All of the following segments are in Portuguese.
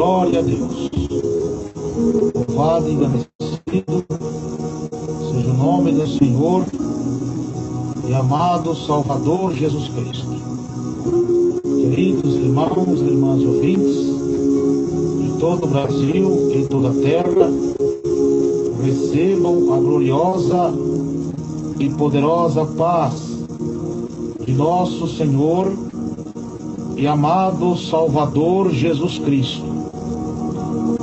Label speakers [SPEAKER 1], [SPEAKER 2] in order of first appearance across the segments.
[SPEAKER 1] Glória a Deus. Louvado e agradecido seja o nome do Senhor e amado Salvador Jesus Cristo. Queridos irmãos e irmãs ouvintes de todo o Brasil e toda a terra, recebam a gloriosa e poderosa paz de nosso Senhor e amado Salvador Jesus Cristo.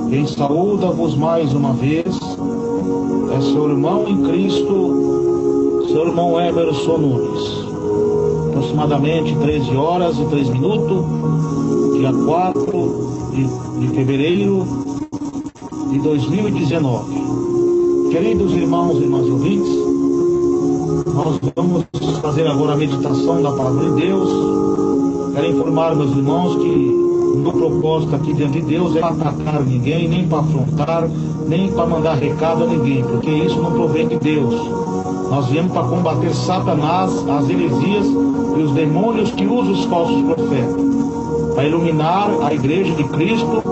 [SPEAKER 1] Quem saúda-vos mais uma vez é seu irmão em Cristo, seu irmão Emerson Nunes. Aproximadamente 13 horas e 3 minutos, dia 4 de fevereiro de 2019. Queridos irmãos e irmãs ouvintes, nós vamos fazer agora a meditação da Palavra de Deus. Quero informar, meus irmãos, que o meu propósito aqui diante de Deus é para atacar ninguém, nem para afrontar, nem para mandar recado a ninguém, porque isso não provém de Deus. Nós viemos para combater Satanás, as heresias e os demônios que usam os falsos profetas, para iluminar a igreja de Cristo,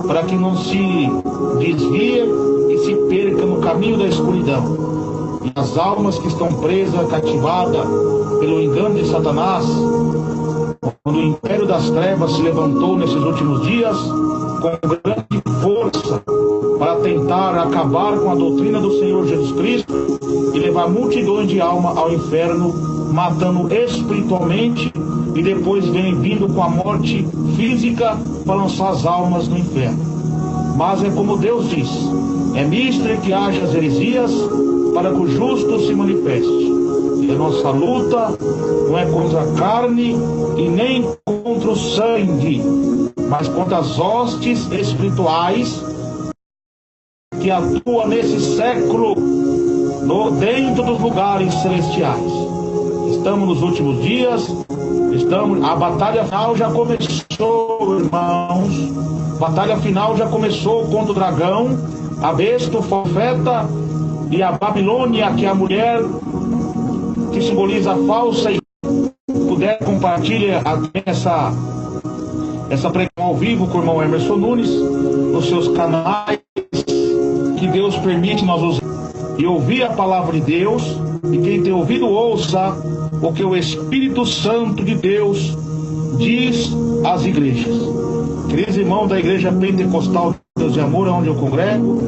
[SPEAKER 1] para que não se desvie e se perca no caminho da escuridão. E as almas que estão presas, cativadas pelo engano de Satanás, quando o império das trevas se levantou nesses últimos dias com grande força para tentar acabar com a doutrina do Senhor Jesus Cristo e levar multidões de almas ao inferno, matando espiritualmente, e depois vem vindo com a morte física para lançar as almas no inferno. Mas é como Deus diz: é mister que haja as heresias para que o justo se manifeste. E a nossa luta não é contra a carne e nem contra o sangue, mas contra as hostes espirituais que atuam nesse século dentro dos lugares celestiais. Estamos nos últimos dias, a batalha final já começou, irmãos. A batalha final já começou contra o dragão, a besta, o profeta e a Babilônia, que é a mulher que simboliza a falsa. E puder compartilhar essa pregação ao vivo com o irmão Emerson Nunes nos seus canais, que Deus permite nós usar e ouvir a palavra de Deus. E quem tem ouvido, ouça o que o Espírito Santo de Deus diz às igrejas. Queridos irmãos da Igreja Pentecostal de Deus e Amor, onde eu congrego,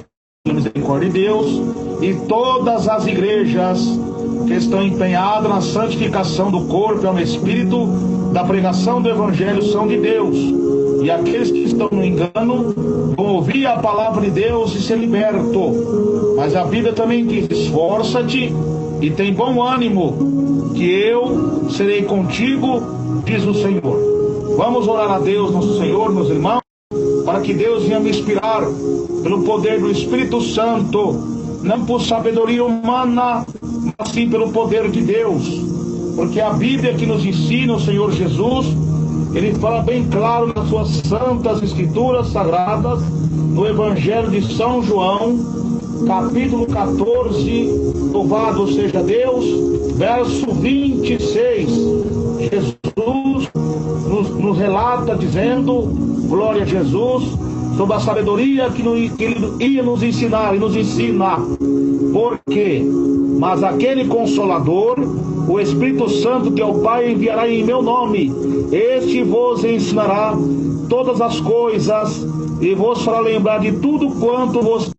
[SPEAKER 1] pela misericórdia de Deus, e todas as igrejas que estão empenhadas na santificação do corpo e ao Espírito, da pregação do Evangelho, são de Deus. E aqueles que estão no engano vão ouvir a palavra de Deus e ser liberto. Mas a Bíblia também diz: esforça-te e tem bom ânimo, que eu serei contigo, diz o Senhor. Vamos orar a Deus, nosso Senhor, meus irmãos, para que Deus venha me inspirar pelo poder do Espírito Santo, não por sabedoria humana, mas sim pelo poder de Deus. Porque a Bíblia que nos ensina, o Senhor Jesus, ele fala bem claro nas suas santas escrituras sagradas, no Evangelho de São João, capítulo 14, louvado seja Deus, verso 26. Jesus nos relata dizendo, glória a Jesus, sobre a sabedoria que ele ia nos ensinar e nos ensina. Por quê? Mas aquele Consolador, o Espírito Santo que o Pai enviará em meu nome, este vos ensinará todas as coisas e vos fará lembrar de tudo quanto vos...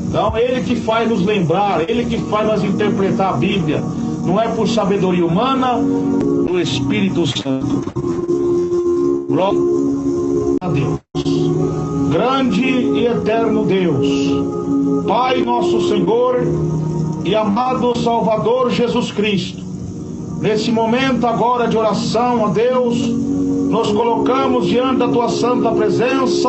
[SPEAKER 1] Então, ele que faz nos lembrar, ele que faz nos interpretar a Bíblia, não é por sabedoria humana, do Espírito Santo. Glória a Deus. Grande e eterno Deus, Pai nosso Senhor e amado Salvador Jesus Cristo, nesse momento agora de oração a Deus, nos colocamos diante da Tua santa presença,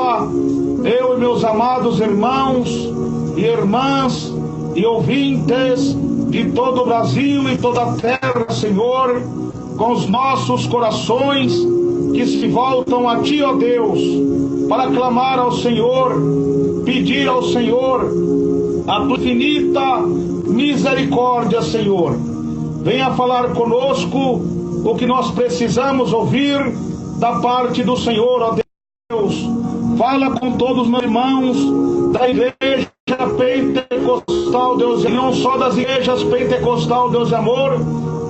[SPEAKER 1] eu e meus amados irmãos e irmãs e ouvintes de todo o Brasil e toda a terra, Senhor, com os nossos corações que se voltam a Ti, ó Deus, para clamar ao Senhor, pedir ao Senhor a Tua infinita misericórdia, Senhor. Venha falar conosco o que nós precisamos ouvir da parte do Senhor, ó Deus. Fala com todos os meus irmãos da igreja pentecostal, Deus, e não só das igrejas pentecostal, Deus de amor,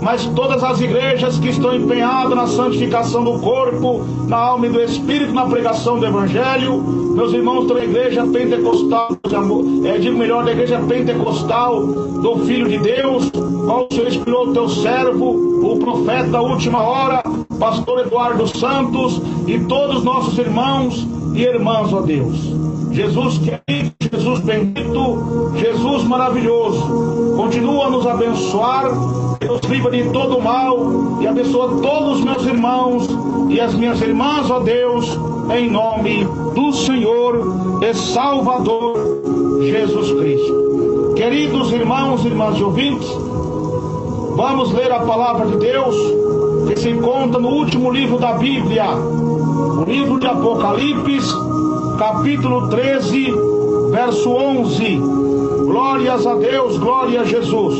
[SPEAKER 1] mas todas as igrejas que estão empenhadas na santificação do corpo, na alma e do espírito, na pregação do evangelho. Meus irmãos da igreja pentecostal, Deus de amor, digo melhor, da igreja pentecostal do Filho de Deus, qual o Senhor inspirou o teu servo, o profeta da última hora, pastor Eduardo Santos, e todos os nossos irmãos e irmãs, ó Deus. Jesus querido, Jesus bendito, Jesus maravilhoso, continua a nos abençoar, nos livra de todo mal e abençoa todos os meus irmãos e as minhas irmãs, ó Deus, em nome do Senhor e Salvador Jesus Cristo. Queridos irmãos e irmãs e ouvintes, vamos ler a palavra de Deus que se encontra no último livro da Bíblia, o livro de Apocalipse, capítulo 13, verso 11. Glórias a Deus, glória a Jesus.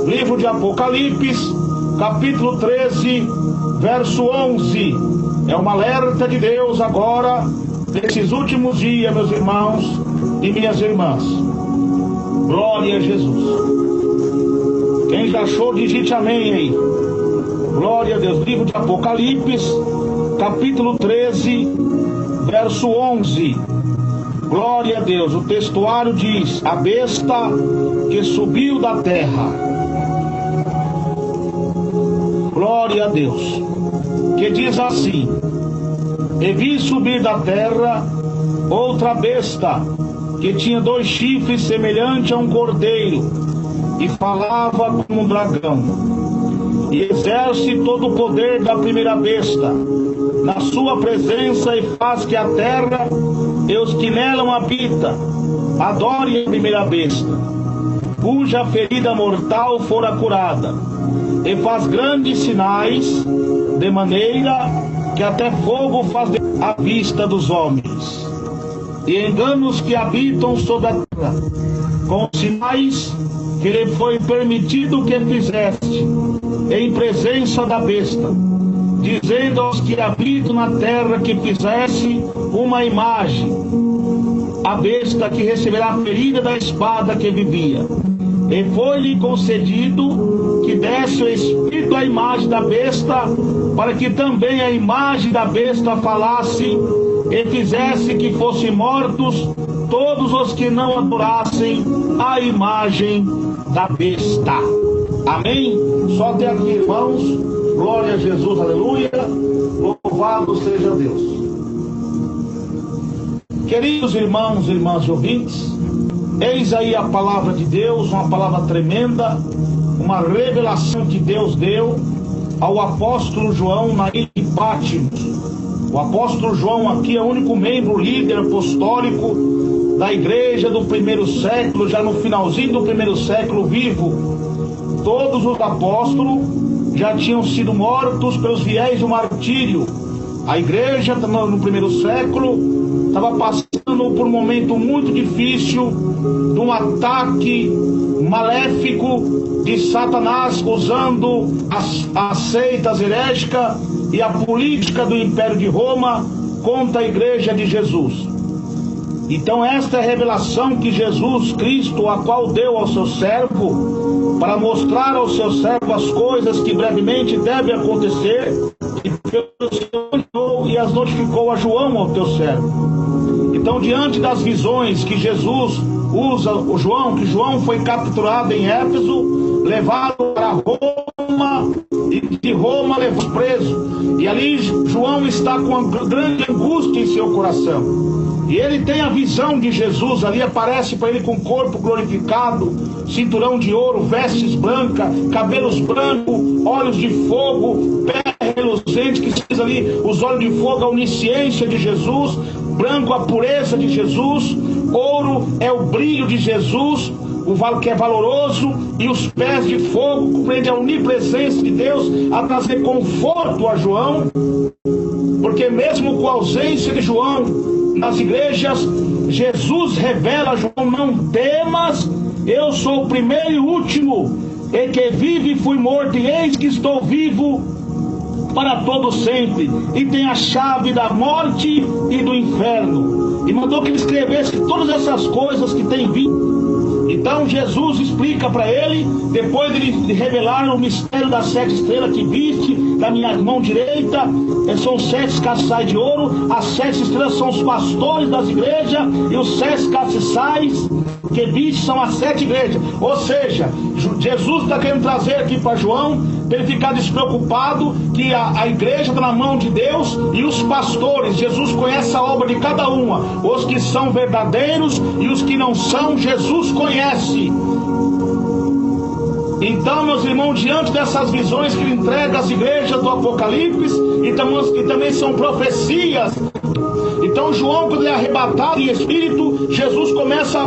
[SPEAKER 1] Livro de Apocalipse, capítulo 13, verso 11. É uma alerta de Deus agora, nesses últimos dias, meus irmãos e minhas irmãs. Glória a Jesus. Quem já achou, digite amém aí. Glória a Deus. Livro de Apocalipse, capítulo 13, verso 11. Glória a Deus. O textuário diz: a besta que subiu da terra. Glória a Deus. Que diz assim: e vi subir da terra outra besta que tinha 2 chifres semelhante a um cordeiro e falava como um dragão, e exerce todo o poder da primeira besta na sua presença, e faz que a terra e os que nela habitam adorem a primeira besta, cuja ferida mortal fora curada, e faz grandes sinais, de maneira que até fogo faz à vista dos homens, e engana os que habitam sobre a terra, com sinais que lhe foi permitido que fizesse em presença da besta, dizendo aos que habitam na terra que fizesse uma imagem, a besta que receberá a ferida da espada que vivia. E foi-lhe concedido que desse o espírito à imagem da besta, para que também a imagem da besta falasse e fizesse que fossem mortos todos os que não adorassem a imagem da besta. Amém? Só até aqui, irmãos. Glória a Jesus, aleluia. Louvado seja Deus. Queridos irmãos e irmãs e ouvintes, eis aí a palavra de Deus, uma palavra tremenda, uma revelação que Deus deu ao apóstolo João na ilha de Patmos. O apóstolo João aqui é o único membro líder apostólico da igreja do primeiro século, já no finalzinho do primeiro século vivo. Todos os apóstolos já tinham sido mortos pelos fiéis do martírio. A igreja no primeiro século estava passando por um momento muito difícil, de um ataque maléfico de Satanás, usando as seitas herégicas e a política do Império de Roma contra a igreja de Jesus. Então esta é a revelação que Jesus Cristo, a qual deu ao seu servo, para mostrar ao seu servo as coisas que brevemente devem acontecer, e as notificou a João, ao teu servo. Então, diante das visões que Jesus usa o João, que João foi capturado em Éfeso, levado para Roma, e de Roma levado preso, e ali João está com uma grande angústia em seu coração. E ele tem a visão de Jesus, ali aparece para ele com o corpo glorificado, cinturão de ouro, vestes brancas, cabelos brancos, olhos de fogo, pé reluzente, que diz ali, os olhos de fogo, a onisciência de Jesus, branco a pureza de Jesus, ouro é o brilho de Jesus, o vale que é valoroso, e os pés de fogo compreende a onipresença de Deus, a trazer conforto a João, porque mesmo com a ausência de João nas igrejas, Jesus revela a João: não temas, eu sou o primeiro e último, e que vive e fui morto, e eis que estou vivo para todo sempre, e tem a chave da morte e do inferno. E mandou que ele escrevesse todas essas coisas que tem vindo. Então Jesus explica para ele, depois de lhe revelar o mistério das 7 estrelas que viste da minha mão direita, são 7 castiçais de ouro. As 7 estrelas são os pastores das igrejas, e os 7 castiçais que viste são as 7 igrejas. Ou seja, Jesus está querendo trazer aqui para João, para ele ficar despreocupado, que a igreja está na mão de Deus, e os pastores, Jesus conhece a obra de cada uma, os que são verdadeiros e os que não são, Jesus conhece. Então, meus irmãos, diante dessas visões que ele entrega às igrejas do Apocalipse, e também são profecias, então João, quando ele é arrebatado em espírito, Jesus começa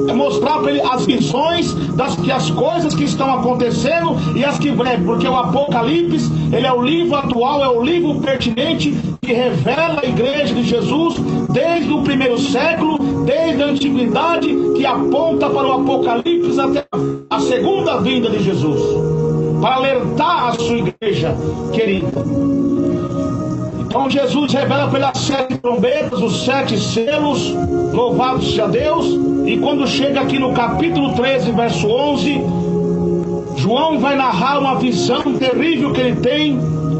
[SPEAKER 1] a mostrar para ele as visões das coisas que estão acontecendo e as que vêm, porque o Apocalipse, ele é o livro atual, é o livro pertinente que revela a igreja de Jesus desde o primeiro século, desde a antiguidade, que aponta para o Apocalipse até a segunda vinda de Jesus, para alertar a sua igreja querida. Então Jesus revela para ele as 7 trombetas, os 7 selos, louvado seja Deus. E quando chega aqui no capítulo 13, verso 11, João vai narrar uma visão terrível que ele tem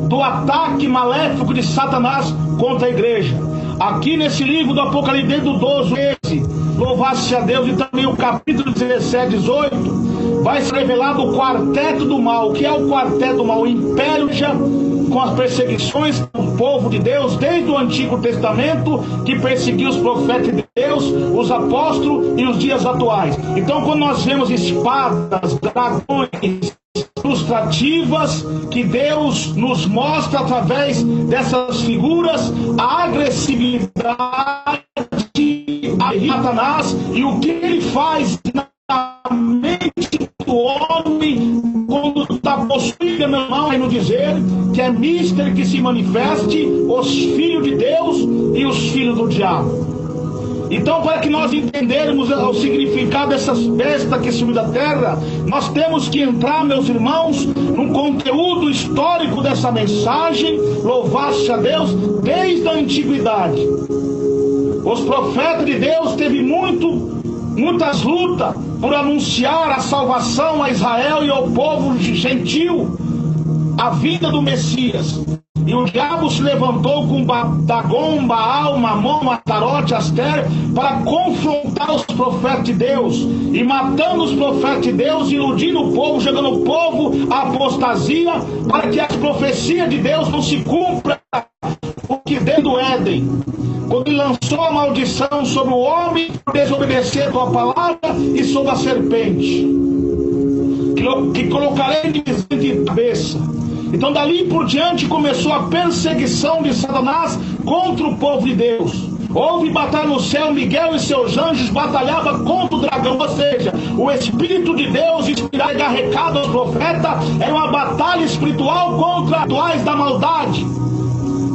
[SPEAKER 1] do ataque maléfico de Satanás contra a igreja. Aqui nesse livro do Apocalipse, dentro do 12, louvado seja Deus, e também o capítulo 17, 18, vai ser revelado o quarteto do mal. O que é o quarteto do mal? O império já com as perseguições do povo de Deus, desde o Antigo Testamento, que perseguiu os profetas de Deus, os apóstolos, e os dias atuais. Então, quando nós vemos espadas, dragões, ilustrativas, que Deus nos mostra através dessas figuras, a agressividade de Satanás e o que ele faz na mente do homem quando está possuído, meu irmão, aí no dizer que é mister que se manifeste os filhos de Deus e os filhos do diabo. Então, para que nós entendermos o significado dessas bestas que subiu da terra, nós temos que entrar, meus irmãos, no conteúdo histórico dessa mensagem, louvado-se a Deus, desde a antiguidade. Os profetas de Deus teve muitas lutas por anunciar a salvação a Israel e ao povo gentil, a vinda do Messias. E o diabo se levantou com Dagon, Baal, Mamon, Atarote, Aster, para confrontar os profetas de Deus, e matando os profetas de Deus, iludindo o povo, jogando o povo à apostasia, para que as profecias de Deus não se cumpram, porque desde o Éden, quando ele lançou a maldição sobre o homem por desobedecer a tua palavra, e sobre a serpente, que colocarei de cabeça. Então dali por diante começou a perseguição de Satanás contra o povo de Deus. Houve batalha no céu, Miguel e seus anjos batalhavam contra o dragão, ou seja, o Espírito de Deus inspirado e agarrecado aos profetas, era uma batalha espiritual contra atuais da maldade.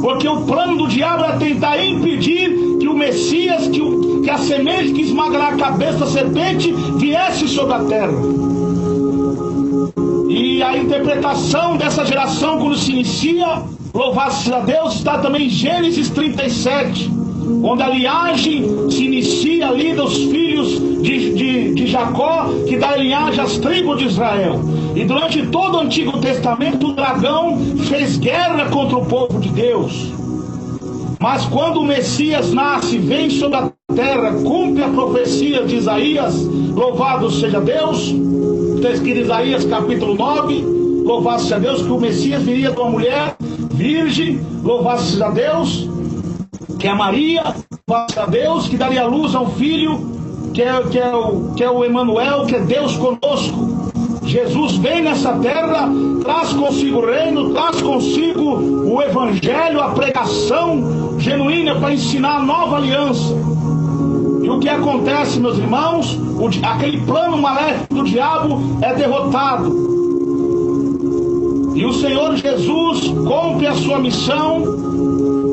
[SPEAKER 1] Porque o plano do diabo era tentar impedir que o Messias, que a semente que esmagará a cabeça da serpente viesse sobre a terra. E a interpretação dessa geração, quando se inicia, louvado seja Deus, está também em Gênesis 37, onde a linhagem se inicia ali dos filhos de Jacó, que dá linhagem às tribos de Israel. E durante todo o Antigo Testamento, o dragão fez guerra contra o povo de Deus. Mas quando o Messias nasce, vem sobre a terra, cumpre a profecia de Isaías, louvado seja Deus. Está escrito em Isaías capítulo 9, louvado seja Deus, que o Messias viria de uma mulher virgem, louvado seja Deus, que é Maria, louvado seja Deus, que daria luz a um filho, que é o Emanuel, que é Deus conosco. Jesus vem nessa terra, traz consigo o reino, traz consigo o evangelho, a pregação genuína para ensinar a nova aliança. E o que acontece, meus irmãos? Aquele plano maléfico do diabo é derrotado. E o Senhor Jesus cumpre a sua missão,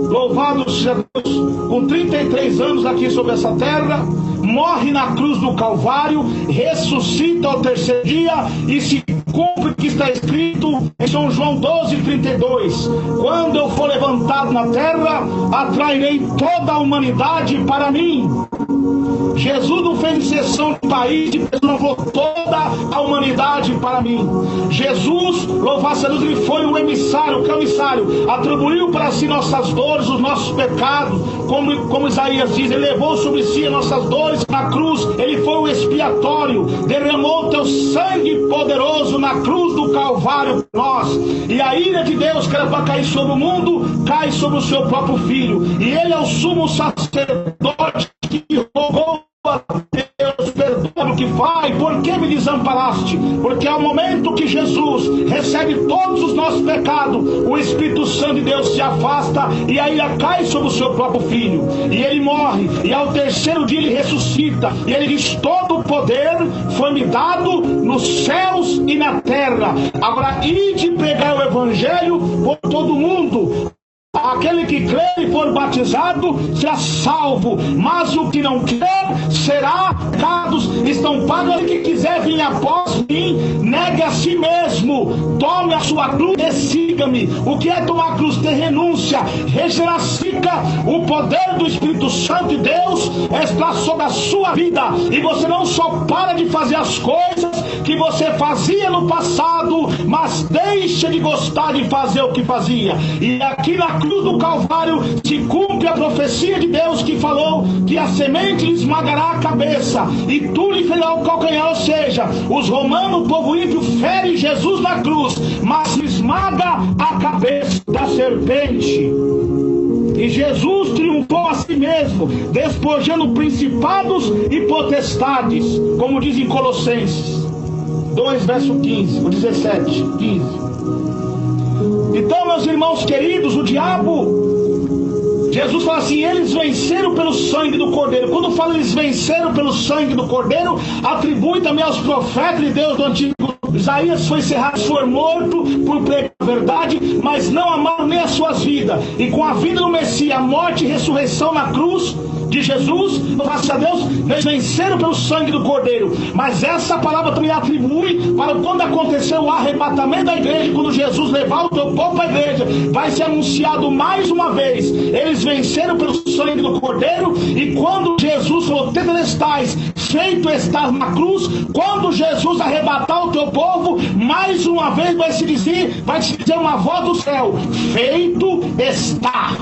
[SPEAKER 1] louvado seja Deus, com 33 anos aqui sobre essa terra, morre na cruz do Calvário, ressuscita ao terceiro dia e se cumpre o que está escrito em São João 12:32. Quando eu for levantado na terra, atrairei toda a humanidade para mim. Jesus não fez exceção de país, não levou toda a humanidade para mim. Jesus, louvado seja Deus, ele foi o emissário, o comissário, atribuiu para si nossas dores, os nossos pecados, como Isaías diz, ele levou sobre si as nossas dores na cruz, ele foi o expiatório, derramou teu sangue poderoso na cruz do Calvário por nós, e a ira de Deus que era para cair sobre o mundo, cai sobre o seu próprio Filho, e ele é o sumo sacerdote que rogou a Deus, perdoa o que faz, por que me desamparaste? Porque ao momento que Jesus recebe todos os nossos pecados, o Espírito Santo de Deus se afasta e a ira cai sobre o seu próprio Filho, e ele morre, e ao terceiro dia ele ressuscita, e ele diz: todo o poder foi-me dado nos céus e na terra, agora ide pregar o Evangelho por todo mundo. Aquele que crê e for batizado será salvo, mas o que não crer será pecados estão pagos. Aquele que quiser vir após mim, negue a si mesmo, tome a sua cruz e siga-me. O que é tomar a cruz? Ter renúncia, regeneracica. O poder do Espírito Santo de Deus está sobre a sua vida, e você não só para de fazer as coisas que você fazia no passado, mas deixa de gostar de fazer o que fazia. E aqui na cruz do Calvário se cumpre a profecia de Deus que falou que a semente lhe esmagará a cabeça e tu lhe ferirá o calcanhar. Ou seja, os romanos, o povo ímpio, fere Jesus na cruz, mas esmaga a cabeça da serpente. E Jesus triunfou a si mesmo, despojando principados e potestades, como diz em Colossenses 2, verso 15, o 17, 15. Então, meus irmãos queridos, o diabo, Jesus fala assim, eles venceram pelo sangue do Cordeiro. Quando fala eles venceram pelo sangue do Cordeiro, atribui também aos profetas de Deus do Antigo. Isaías foi cerrado, foi morto por pregar a verdade, mas não amaram nem as suas vidas. E com a vida do Messias, a morte e ressurreição na cruz de Jesus, graças a Deus, eles venceram pelo sangue do Cordeiro. Mas essa palavra também atribui para quando acontecer o arrebatamento da igreja, quando Jesus levar o teu povo para a igreja, vai ser anunciado mais uma vez, eles venceram pelo sangue do Cordeiro. E quando Jesus falou, tetelestais, feito está na cruz, quando Jesus arrebatar o teu povo, mais uma vez vai se dizer uma voz do céu, feito está.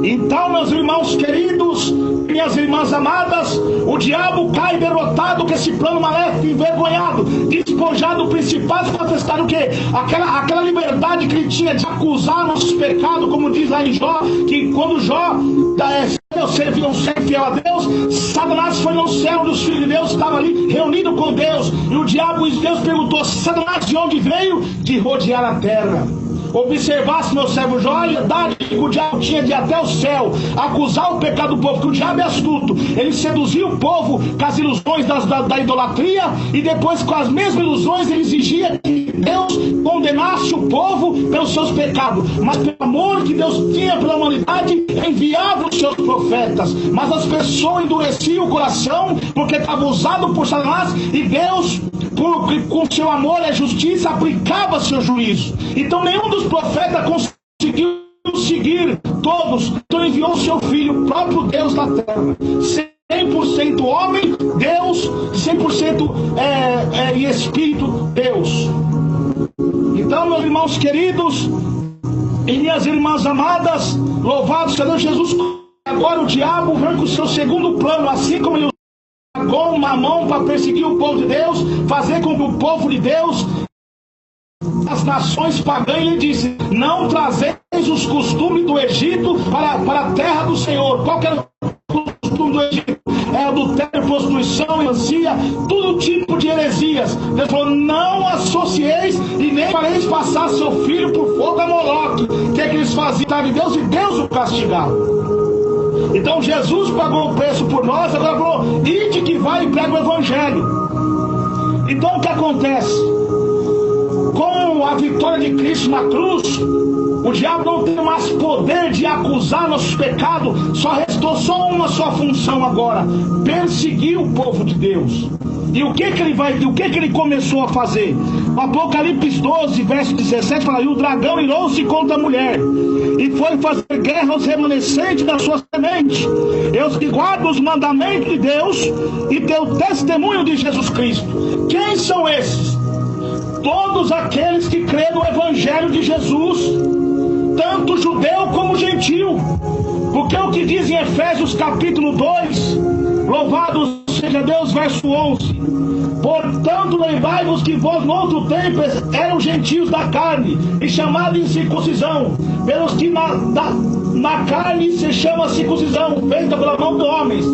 [SPEAKER 1] Então, meus irmãos queridos, minhas irmãs amadas, o diabo cai derrotado com esse plano maléfico, envergonhado, despojado do principal, protestar o quê? Aquela liberdade que ele tinha de acusar nossos pecados, como diz lá em Jó, que quando Jó serviam ser fiel a Deus, Satanás foi no céu dos filhos de Deus, estava ali reunido com Deus, e o diabo, Deus perguntou, Satanás de onde veio? De rodear a terra. Observasse, meu servo Jó, a idade que o diabo tinha de ir até o céu, acusar o pecado do povo, que o diabo é astuto, ele seduzia o povo com as ilusões da idolatria, e depois com as mesmas ilusões ele exigia que Deus condenasse o povo pelos seus pecados, mas pelo amor que Deus tinha pela humanidade, enviava os seus profetas, mas as pessoas endureciam o coração, porque estavam usados por Satanás, e Deus, com seu amor e justiça, aplicava seu juízo. Então nenhum dos profetas conseguiu seguir todos, então enviou seu filho, o próprio Deus da terra, 100% homem, Deus, 100% e Espírito, Deus. Então, meus irmãos queridos e minhas irmãs amadas, louvado seja Deus. Jesus, agora o diabo vem com o seu segundo plano, assim como ele com uma mão para perseguir o povo de Deus, fazer com que o povo de Deus, as nações pagãs, ele disse, não trazeis os costumes do Egito para a terra do Senhor. Qual que era o costume do Egito? É adultério, prostituição, melancia, todo tipo de heresias. Deus falou, não associeis e nem fareis passar seu filho por fogo a Moloque. O que é que eles faziam de Deus? E Deus o castigava. Então Jesus pagou o preço por nós, agora falou, ide que vai e prega o Evangelho. Então o que acontece? Com a vitória de Cristo na cruz, o diabo não tem mais poder de acusar nossos pecados, só restou só uma só função agora, perseguir o povo de Deus. E o que ele começou a fazer? Apocalipse 12, verso 17 fala: e o dragão irou-se contra a mulher e foi fazer guerra aos remanescentes da sua semente, e os que guardam os mandamentos de Deus e tem o testemunho de Jesus Cristo. Quem são esses? Todos aqueles que creem no Evangelho de Jesus, tanto judeu como gentil. Porque o que diz em Efésios capítulo 2, louvado seja Deus, verso 11: portanto lembrai-vos que vós no outro tempo eram gentios da carne e chamados de circuncisão, pelos que na carne se chama circuncisão, feita pela mão de homens,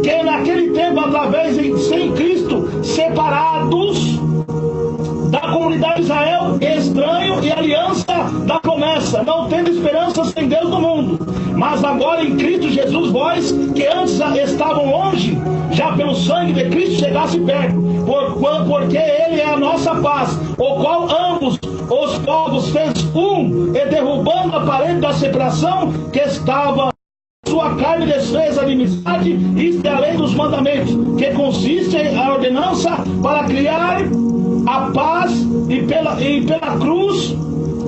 [SPEAKER 1] que naquele tempo, através sem Cristo, separados da comunidade de Israel, estranho e aliança da promessa, não tendo esperança sem Deus no mundo. Mas agora em Cristo Jesus, vós que antes estavam longe, já pelo sangue de Cristo chegasse perto, porque Ele é a nossa paz, o qual ambos os povos fez um, e derrubando a parede da separação que estava sua carne, desfez a inimizade, isto é a lei dos mandamentos, que consiste em a ordenança para criar a paz e pela cruz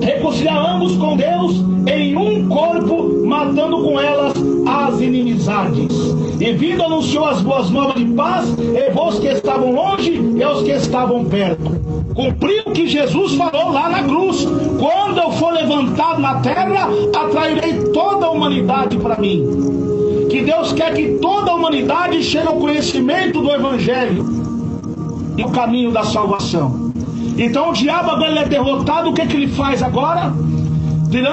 [SPEAKER 1] reconciliar ambos com Deus em um corpo, matando com elas as inimizades. E vindo anunciou as boas novas de paz, e vós que estavam longe e aos que estavam perto. Cumpriu o que Jesus falou lá na cruz: quando eu for levantado na terra, atrairei toda a humanidade para mim. Que Deus quer que toda a humanidade chegue ao conhecimento do Evangelho e o caminho da salvação. Então o diabo agora ele é derrotado. O que ele faz agora?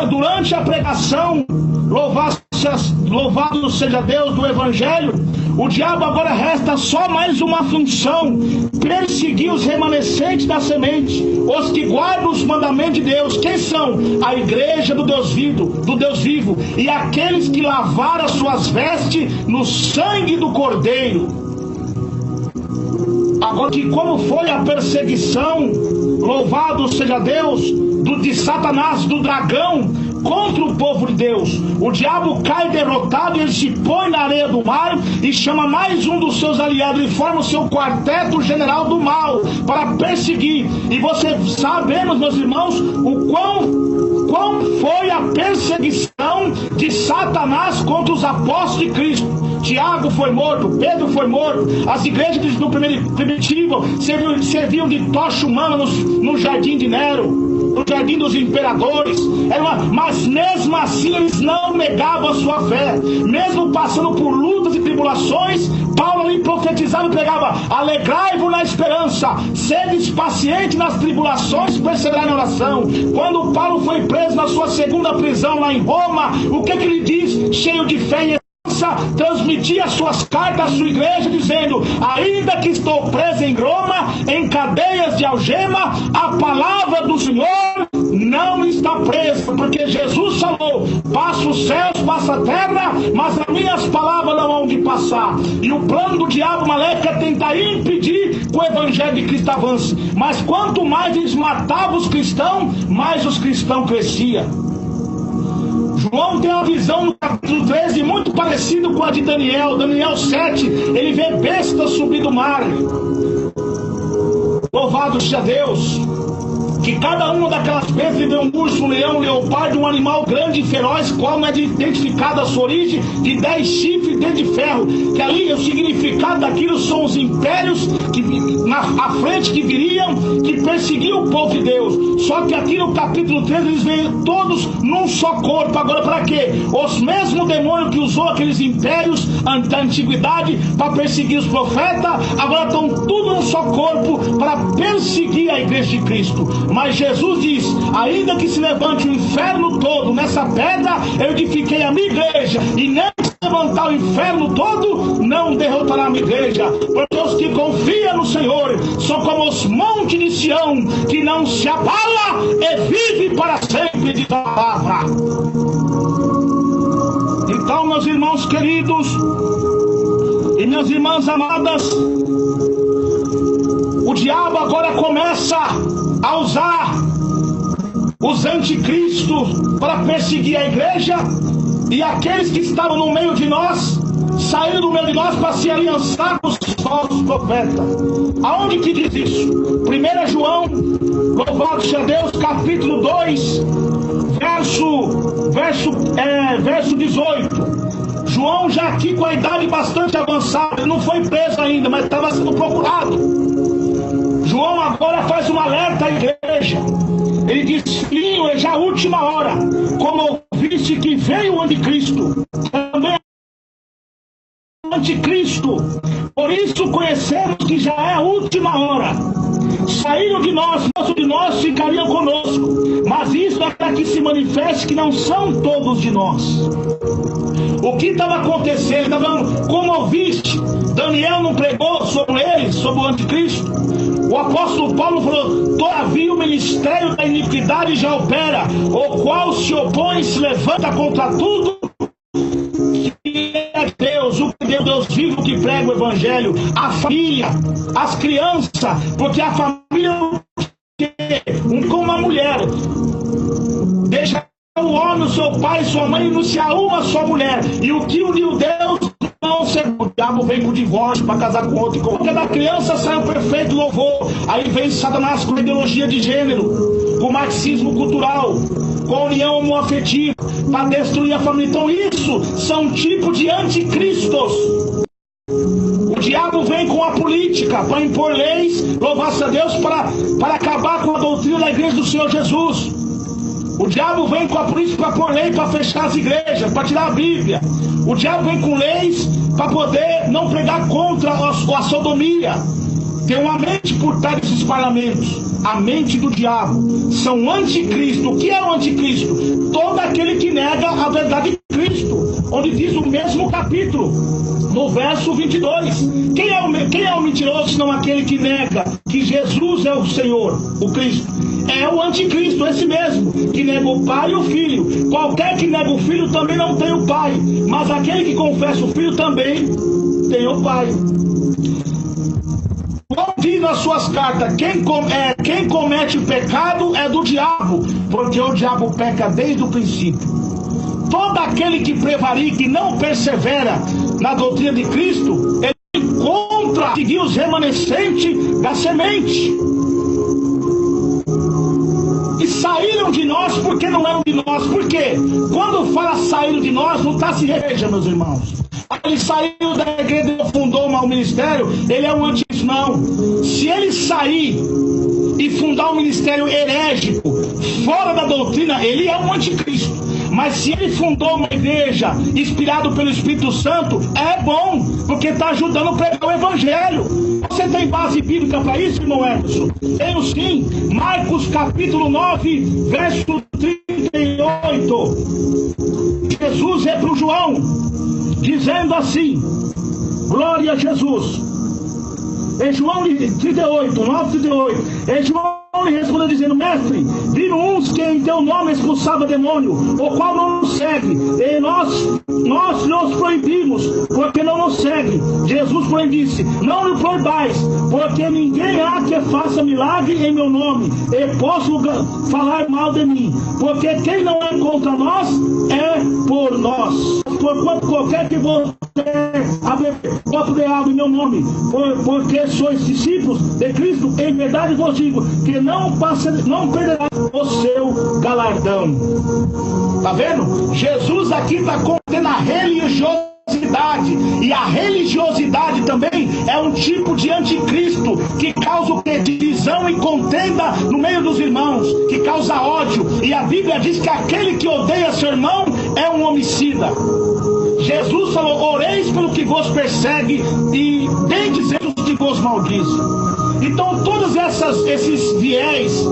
[SPEAKER 1] Durante a pregação, louvado seja Deus, do Evangelho, o diabo agora resta só mais uma função: perseguir os remanescentes da semente, os que guardam os mandamentos de Deus. Quem são? A igreja do Deus vivo, e aqueles que lavaram as suas vestes no sangue do Cordeiro. Agora, que como foi a perseguição, louvado seja Deus, de Satanás, do dragão, contra o povo de Deus. O diabo cai derrotado e ele se põe na areia do mar e chama mais um dos seus aliados e forma o seu quarteto general do mal para perseguir. E você sabemos, meus irmãos, o quão foi a perseguição de Satanás contra os apóstolos de Cristo. Tiago foi morto, Pedro foi morto, as igrejas do primitivo serviam de tocha humana no jardim de Nero, no jardim dos imperadores. Mas mesmo assim eles não negavam a sua fé, mesmo passando por lutas e tribulações. Paulo ali profetizava e pregava: alegrai-vos na esperança, sedes pacientes nas tribulações, perseverai na oração. Quando Paulo foi preso na sua segunda prisão lá em Roma, o que ele diz, cheio de fé e transmitia suas cartas à sua igreja, dizendo: ainda que estou preso em Roma, em cadeias de algema, a palavra do Senhor não está presa, porque Jesus falou: passa os céus, passa a terra, mas as minhas palavras não hão de passar. E o plano do diabo maléfico é tentar impedir que o evangelho de Cristo avance. Mas quanto mais eles matavam os cristãos, mais os cristãos cresciam. João tem uma visão no capítulo 13 muito parecida com a de Daniel. Daniel 7, ele vê bestas subir do mar. Louvado seja Deus, que cada uma daquelas bestas vê um urso, um leão, um leopardo, um animal grande e feroz, qual não é identificada a sua origem, de 10 chifres dentro de ferro. Que ali o significado daquilo são os impérios que à frente que viriam, que perseguiam o povo de Deus. Só que aqui no capítulo 13 eles vêm todos num só corpo. Agora para quê? Os mesmos demônios que usou aqueles impérios da antiguidade para perseguir os profetas, agora estão tudo num só corpo para perseguir a igreja de Cristo. Mas Jesus diz: ainda que se levante o inferno todo, nessa pedra eu edifiquei a minha igreja, e nem se levantar o inferno todo, não derrotará a minha igreja. Porque os que confiam no Senhor são como os montes de Sião, que não se abala e vive para sempre, de palavra. Então, meus irmãos queridos e minhas irmãs amadas, o diabo agora começa a usar os anticristos para perseguir a igreja, e aqueles que estavam no meio de nós saíram do meio de nós para se aliançar com os falso profeta. Aonde que diz isso? 1 João, louvado seja Deus, capítulo 2, verso 18. João já aqui com a idade bastante avançada, ele não foi preso ainda, mas estava sendo procurado. João agora faz um alerta à igreja. Ele diz: filhinho, é já a última hora. Como ouviste que veio o anticristo, também o anticristo. Por isso conhecemos que já é a última hora. Saíram de nós ficariam conosco. Mas isso é para que se manifeste que não são todos de nós. O que estava acontecendo? Como ouviste, Daniel não pregou sobre ele, sobre o anticristo. O apóstolo Paulo falou: todavia o ministério da iniquidade já opera, o qual se opõe e se levanta contra tudo que é Deus, o Deus vivo que prega o evangelho, a família, as crianças, porque a família como uma mulher deixa o homem, o seu pai, sua mãe, não se a uma só mulher. E o que uniu Deus não se... O diabo vem com o divórcio para casar com outro. Porque da criança sai o perfeito louvor. Aí vem Satanás com a ideologia de gênero, com o marxismo cultural, com a união homoafetiva, para destruir a família. Então isso são tipos de anticristos. O diabo vem com a política para impor leis, louvado a Deus, para acabar com a doutrina da igreja do Senhor Jesus. O diabo vem com a política para pôr lei, para fechar as igrejas, para tirar a Bíblia. O diabo vem com leis para poder não pregar contra a sodomia. Tem uma mente por trás desses parlamentos. A mente do diabo. São anticristo. O que é o anticristo? Todo aquele que nega a verdade de Cristo. Onde diz o mesmo capítulo, no verso 22. Quem é o mentiroso, senão aquele que nega que Jesus é o Senhor, o Cristo? É o anticristo, esse mesmo, que nega o pai e o filho. Qualquer que nega o filho também não tem o pai. Mas aquele que confessa o filho também tem o pai. Como diz nas suas cartas, quem comete pecado é do diabo, porque o diabo peca desde o princípio. Todo aquele que prevarica e não persevera na doutrina de Cristo, ele contra seguir os remanescentes da semente. E saíram de nós porque não eram de nós. Por quê? Quando fala saíram de nós, não está se reveja, meus irmãos. Ele saiu da igreja e fundou um ministério, ele é um anticristo. Não. Se ele sair e fundar um ministério herégico, fora da doutrina, ele é um anticristo. Mas se ele fundou uma igreja inspirado pelo Espírito Santo, é bom, porque está ajudando a pregar o evangelho. Você tem base bíblica para isso, irmão Edson? Tenho sim. Marcos capítulo 9, verso 38. Jesus é para o João, dizendo assim: glória a Jesus. Em João 38, 9, 38. Em João lhe respondeu dizendo: mestre, viram uns que em teu nome expulsava demônio, o qual não nos segue, e nós lhes proibimos, porque não nos segue. Jesus, porém, disse: não lhe proibais, porque ninguém há que faça milagre em meu nome, e posso falar mal de mim, porque quem não é contra nós, é por nós. Porquanto qualquer que você copo de água em meu nome, porque sois discípulos de Cristo, em verdade vos digo, que não perderá o seu galardão. Tá vendo? Jesus aqui está contendo a religiosidade. E a religiosidade também é um tipo de anticristo que causa o que? Divisão e contenda no meio dos irmãos, que causa ódio. E a Bíblia diz que aquele que odeia seu irmão é um homicida. Jesus falou: oreis pelo que vos persegue e bendizeis os que vos maldizem. Então todos esses viés,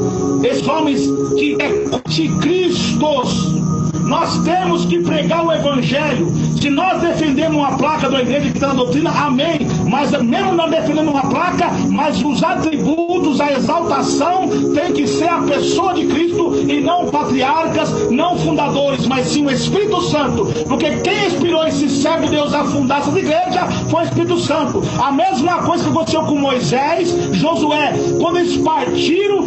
[SPEAKER 1] esses homens que é anticristos, nós temos que pregar o evangelho. Se nós defendemos uma placa da igreja que está na doutrina, amém. Mas mesmo não defendendo uma placa, mas os atributos, a exaltação tem que ser a pessoa de Cristo, e não patriarcas, não fundadores, mas sim o Espírito Santo. Porque quem inspirou esse servo de Deus a fundar essa igreja foi o Espírito Santo. A mesma coisa que aconteceu com Moisés, Josué. Quando eles partiram,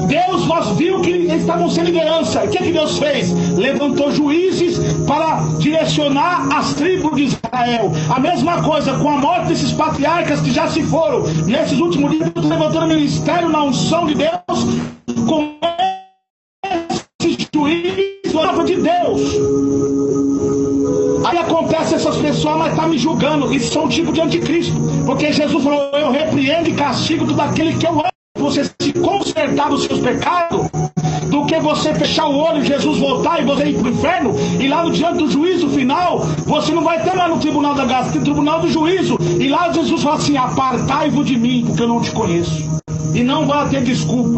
[SPEAKER 1] Deus viu que eles estavam sem liderança. O que Deus fez? Levantou juízes para direcionar as tribos de Israel. Israel. A mesma coisa com a morte desses patriarcas que já se foram. Nesses últimos dias, levantando o ministério na unção de Deus, com esse juízo de Deus. Aí acontece essas pessoas, mas estão me julgando. Isso são um tipo de anticristo. Porque Jesus falou: eu repreendo e castigo todo aquele que eu amo. Você se consertar dos seus pecados, do que você fechar o olho e Jesus voltar e você ir para o inferno, e lá no diante do juízo final, você não vai ter mais no tribunal da graça, tem o tribunal do juízo, e lá Jesus fala assim: apartai-vos de mim, porque eu não te conheço. E não vai ter desculpa.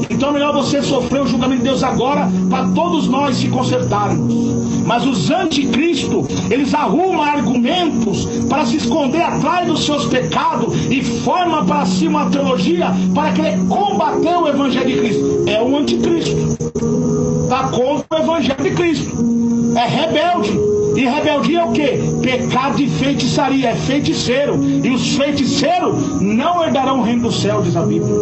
[SPEAKER 1] Então é melhor você sofrer o julgamento de Deus agora, para todos nós se consertarmos. Mas os anticristos, eles arrumam argumentos para se esconder atrás dos seus pecados e formam para si uma teologia para querer combater o evangelho de Cristo. É um anticristo. Está contra o evangelho de Cristo. É rebelde. E rebeldia é o quê? Pecado de feitiçaria. É feiticeiro. E os feiticeiros não herdarão o reino do céu, diz a Bíblia.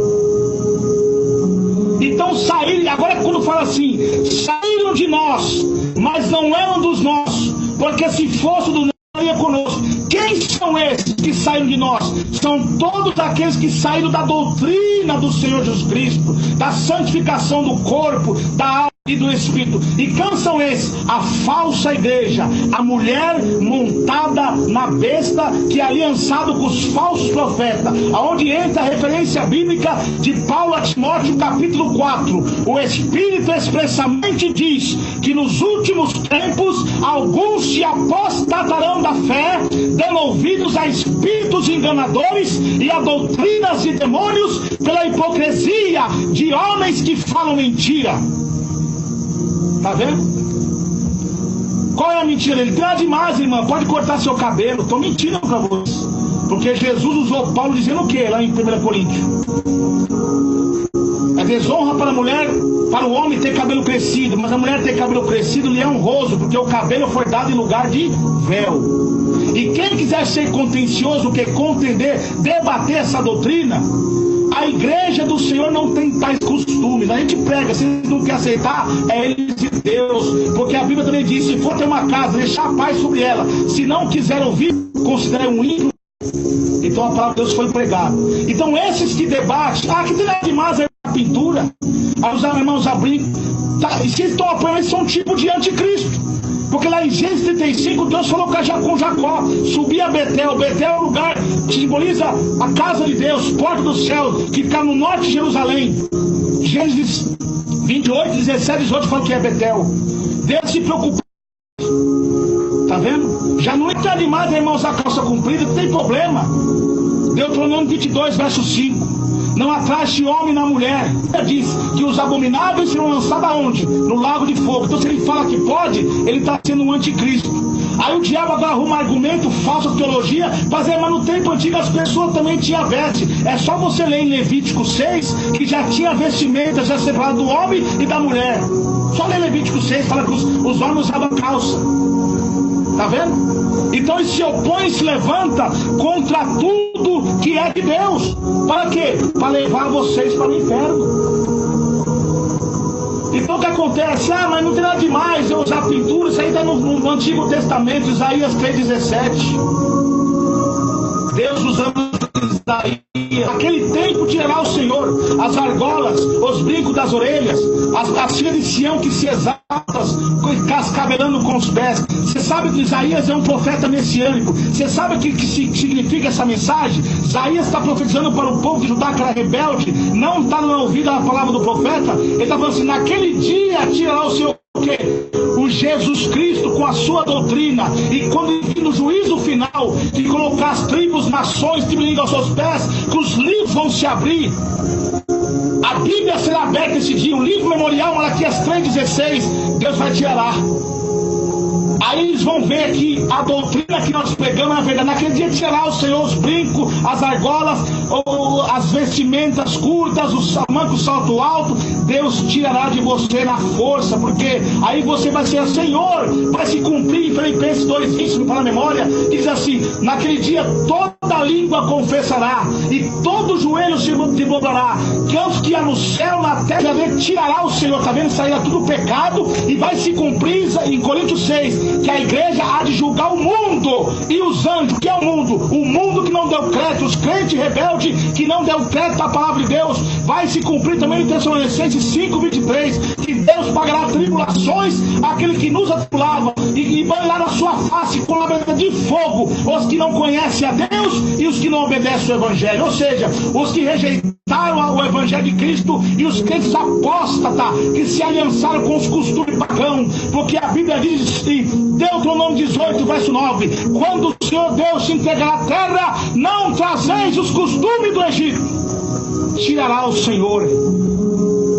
[SPEAKER 1] Então saíram, agora quando fala assim, saíram de nós, mas não eram dos nossos, porque se fosse do nosso, estaria conosco. Quem são esses que saíram de nós? São todos aqueles que saíram da doutrina do Senhor Jesus Cristo, da santificação do corpo, da alma e do Espírito. E quem são esses? A falsa igreja, a mulher montada na besta, que é aliançado com os falsos profetas, aonde entra a referência bíblica de Paulo a Timóteo, capítulo 4. O Espírito expressamente diz que nos últimos tempos alguns se apostatarão da fé, dando ouvidos a espíritos enganadores e a doutrinas de demônios, pela hipocrisia de homens que falam mentira. Tá vendo? Qual é a mentira? Ele tem demais, irmã. Pode cortar seu cabelo. Estou mentindo para vocês. Porque Jesus usou Paulo dizendo o que lá em 1 Coríntios? É desonra para a mulher, para o homem ter cabelo crescido. Mas a mulher ter cabelo crescido lhe é honroso, porque o cabelo foi dado em lugar de véu. E quem quiser ser contencioso, que contender, debater essa doutrina, a igreja do Senhor não tem tais costumes. A gente prega, se não quer aceitar, é eles de Deus. Porque a Bíblia também diz: se for ter uma casa, deixar a paz sobre ela. Se não quiser ouvir, considere um ímpio. Então a palavra de Deus foi pregada. Então esses que debatem, que tem nada demais é a pintura, aí os irmãos abrindo, e se estão apoiando, eles são um tipo de anticristo. Porque lá em Gênesis 35, Deus falou com Jacó: subir a Betel. Betel é o lugar que simboliza a casa de Deus, porta do céu, que fica no norte de Jerusalém. Gênesis 28, 17, 18 fala que é Betel. Deus se preocupa. Tá vendo? Já não entra demais, irmãos, a calça comprida, não tem problema. Deuteronômio 22, verso 5. Não atraste homem na mulher. Ele diz que os abomináveis serão lançados aonde? No lago de fogo. Então se ele fala que pode, ele está sendo um anticristo. Aí o diabo agora arruma argumento, falsa teologia, mas no tempo antigo as pessoas também tinham veste. É só você ler em Levítico 6, que já tinha vestimentas já separadas do homem e da mulher. Só ler Levítico 6, fala que os homens usavam calça. Tá vendo? Então ele se opõe, se levanta contra tudo que é de Deus. Para quê? Para levar vocês para o inferno. Então o que acontece? Mas não tem nada demais eu usar pintura. Isso aí está no Antigo Testamento, Isaías 3,17. Deus usando Isaías. Aquele tempo tirará o Senhor as argolas, os brincos das orelhas, as filhas de Sião que se exaltam, cascabelando com os pés. Você sabe que Isaías é um profeta messiânico. Você sabe o que significa essa mensagem? Isaías está profetizando para o povo de Judá que era rebelde, não está no ouvido a palavra do profeta. Ele está falando assim: naquele dia tirará o Senhor o quê? O Jesus Cristo com a sua doutrina. E quando vir no juízo final, de colocar as tribos, nações, tribos aos seus pés, que os livros vão se abrir. A Bíblia será aberta esse dia, um livro memorial, Malaquias 3,16, Deus vai tirar. Aí eles vão ver que a doutrina que nós pregamos é a verdade. Naquele dia tirará o Senhor os brincos, as argolas, ou as vestimentas curtas, o manco, o salto alto. Deus tirará de você na força, porque aí você vai ser Senhor. Vai se cumprir em Filipenses 2,20, me fala a memória, que diz assim: naquele dia toda língua confessará e todo joelho se dobrará cantos que há no céu, na terra, tirará o Senhor. Está vendo? Sairá tudo pecado e vai se cumprir em Coríntios 6, que a igreja há de julgar o mundo e os anjos. Que é o mundo? O mundo que não deu crédito, os crentes rebeldes que não deu crédito à palavra de Deus. Vai se cumprir também em Tessalonicenses 5:23, que Deus pagará tribulações àquele que nos atribulava e banhará na sua face com labareda de fogo os que não conhecem a Deus e os que não obedecem o Evangelho. Ou seja, os que rejeitaram o Evangelho de Cristo e os crentes apóstatas que se aliançaram com os costumes pagãos. Porque a Bíblia diz em Deuteronômio 18, verso 9: quando o Senhor Deus se entregará à terra, não trazeis os costumes do Egito. Tirará o Senhor,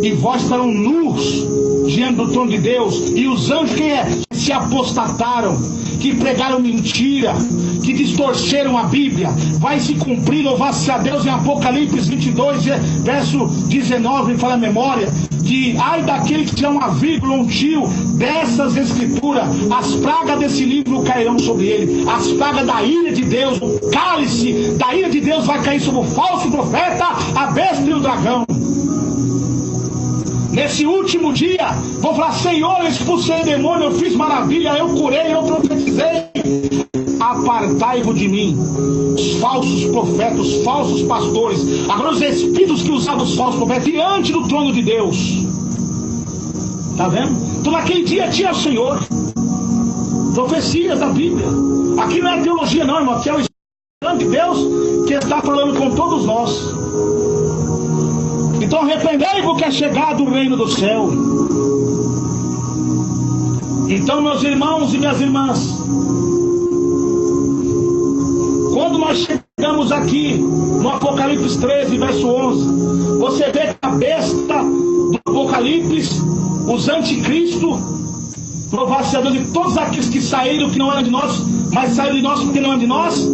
[SPEAKER 1] e vós estarão nus diante do trono de Deus. E os anjos que se apostataram, que pregaram mentira, que distorceram a Bíblia, vai se cumprir, louvado-se a Deus, em Apocalipse 22, verso 19, fala a memória, que ai daquele que tirar uma vírgula, um tio dessas escrituras, as pragas desse livro cairão sobre ele, as pragas da ira de Deus, o cálice da ira de Deus vai cair sobre o falso profeta, a besta e o dragão. Nesse último dia, vou falar: Senhor, eu expulsei demônio, eu fiz maravilha, eu curei, eu profetizei. Apartai-vos de mim, os falsos profetas, os falsos pastores. Agora os espíritos que usavam os falsos profetas diante do trono de Deus. Está vendo? Então naquele dia tinha o Senhor. Profecias da Bíblia. Aqui não é teologia não, irmão. Aqui é o Espírito de Deus que está falando com todos nós. Então arrependei-vos que é chegado o reino do céu. Então, meus irmãos e minhas irmãs, quando nós chegamos aqui no Apocalipse 13, verso 11, você vê que a besta do Apocalipse, os anticristos, louvado-se a Deus, e todos aqueles que saíram, que não eram de nós, mas saíram de nós porque não eram de nós,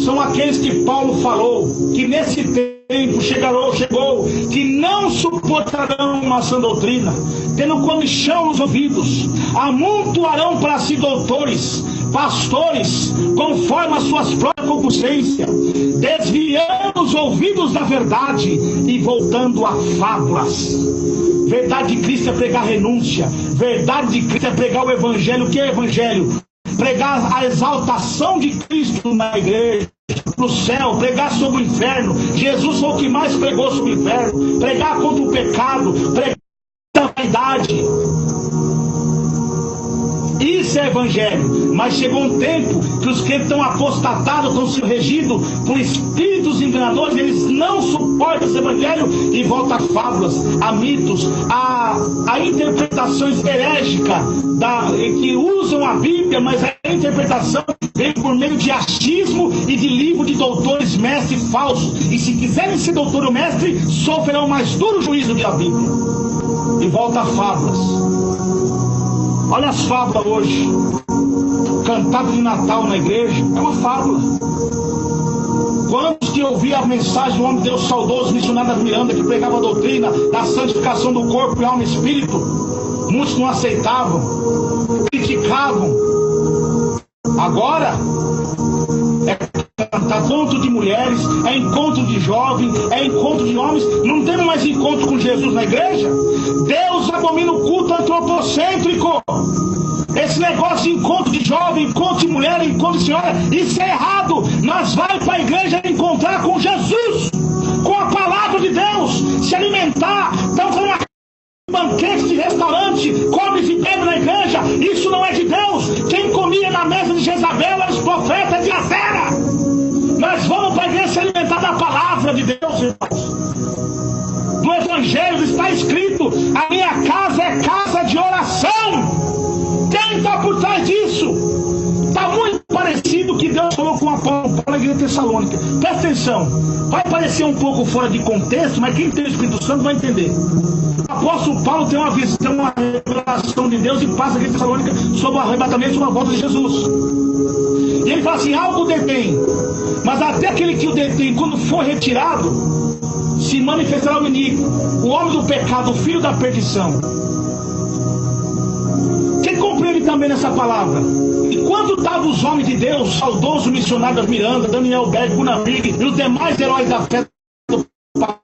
[SPEAKER 1] são aqueles que Paulo falou, que nesse tempo chegou, que não suportarão uma sã doutrina, tendo comichão nos ouvidos, amontoarão para si doutores, pastores, conforme as suas próprias concupiscências, desviando os ouvidos da verdade e voltando a fábulas. Verdade de Cristo é pregar renúncia, verdade de Cristo é pregar o Evangelho. O que é Evangelho? Pregar a exaltação de Cristo na igreja, no céu, pregar sobre o inferno. Jesus foi o que mais pregou sobre o inferno, pregar contra o pecado, pregar a vaidade. Isso é Evangelho. Mas chegou um tempo que os que estão apostatados, estão sendo regidos por espíritos enganadores, eles não suportam esse Evangelho e voltam a fábulas, a mitos, a interpretações herégicas que usam a Bíblia, mas a interpretação vem por meio de achismo e de livro de doutores, mestres falsos. E se quiserem ser doutor ou mestre, sofrerão o mais duro juízo da Bíblia. E volta a fábulas. Olha as fábulas hoje. Cantado de Natal na igreja é uma fábula. Quantos que ouviam a mensagem do homem de Deus saudoso, missionário da Miranda, que pregava a doutrina da santificação do corpo e alma e espírito? Muitos não aceitavam, criticavam. Agora é encontro de mulheres, é encontro de jovens, é encontro de homens. Não temos mais encontro com Jesus na igreja. Deus abomina o culto antropocêntrico. Esse negócio de encontro de jovem, encontro de mulher, encontro de senhora, isso é errado. Nós vamos para a igreja encontrar com Jesus, com a palavra de Deus, se alimentar. Estamos fazendo uma banquete de restaurante, come e bebe na igreja. Isso não é de Deus. Quem comia na mesa de Jezabel era os profetas de Azera. Nós vamos para a igreja se alimentar da palavra de Deus, irmãos. Do Evangelho está escrito: a minha casa é casa de oração. Quem está por trás disso? Está muito parecido que Deus falou com Apolo para a igreja tessalônica. Presta atenção, vai parecer um pouco fora de contexto, mas quem tem o Espírito Santo vai entender. O apóstolo Paulo tem uma visão, uma revelação de Deus e passa a igreja tessalônica sobre o arrebatamento, sobre a volta de Jesus. E ele fala assim: algo detém, mas até aquele que o detém, quando for retirado, se manifestará o iníquo, o homem do pecado, o filho da perdição. Quem compreende também nessa palavra? Enquanto estavam os homens de Deus, saudoso missionário das Miranda, Daniel Berg, Gunnar Big e os demais heróis da fé do passado,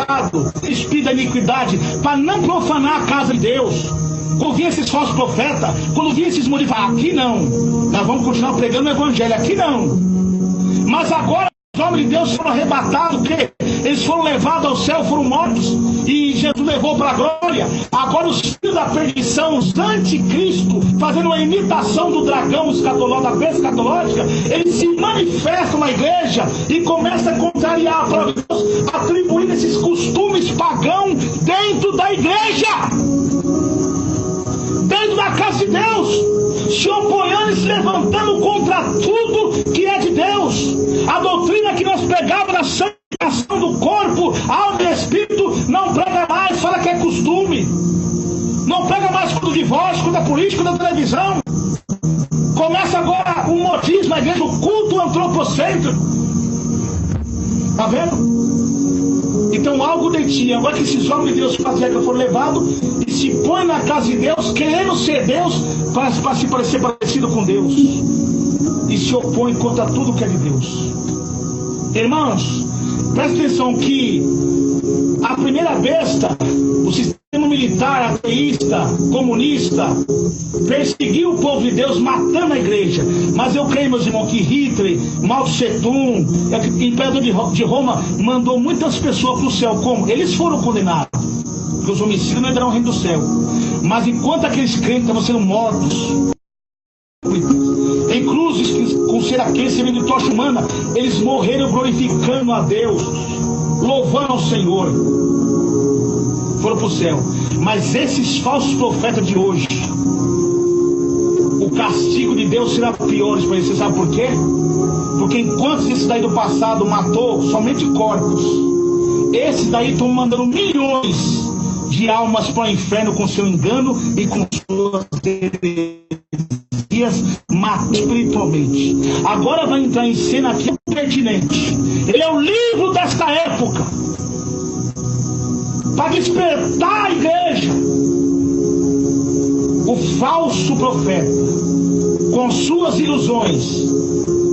[SPEAKER 1] pecado, espírito da iniquidade, para não profanar a casa de Deus. Quando vinha esses falsos profetas, quando vinha esses modificados, aqui não, nós vamos continuar pregando o evangelho, aqui não. Mas agora os homens de Deus foram arrebatados, o quê? Eles foram levados ao céu, foram mortos, e Jesus levou para a glória. Agora os filhos da perdição, os anticristo, fazendo uma imitação do dragão da besta escatológica, eles se manifestam na igreja e começam a contrariar a palavra de Deus, atribuindo esses costumes pagãos dentro da igreja, dentro da casa de Deus, se opondo e se levantando contra tudo que é de Deus. A doutrina que nós pregávamos na santificação do corpo, alma e espírito, não prega mais, fala que é costume. Não prega mais quando o divórcio, quando a política, quando a televisão. Começa agora o modismo na igreja, o culto antropocêntrico. Está vendo? Então algo de ti, agora que esses homens de Deus faziam, foram levados e se põem na casa de Deus, querendo ser Deus, para se parecer parecido com Deus, e se opõem contra tudo que é de Deus. Irmãos, presta atenção que a primeira besta, o sistema militar, ateísta, comunista, perseguiu o povo de Deus, matando a igreja. Mas eu creio, meus irmãos, que Hitler, Mao Tse Tung, o imperador de Roma, mandou muitas pessoas para o céu. Como? Eles foram condenados, porque os homicidas não entrarão no reino do céu. Mas enquanto aqueles crentes estavam sendo mortos em cruzes com seraquês, servindo de tocha humana, eles morreram glorificando a Deus, louvando ao Senhor, foram para o céu. Mas esses falsos profetas de hoje, o castigo de Deus será pior para eles. Você sabe por quê? Porque enquanto esse daí do passado matou somente corpos, esses daí estão mandando milhões de almas para o inferno com seu engano e com suas heresias, mata espiritualmente. Agora vai entrar em cena aqui o pertinente. Ele é o livro desta época, para despertar a igreja. O falso profeta, com suas ilusões.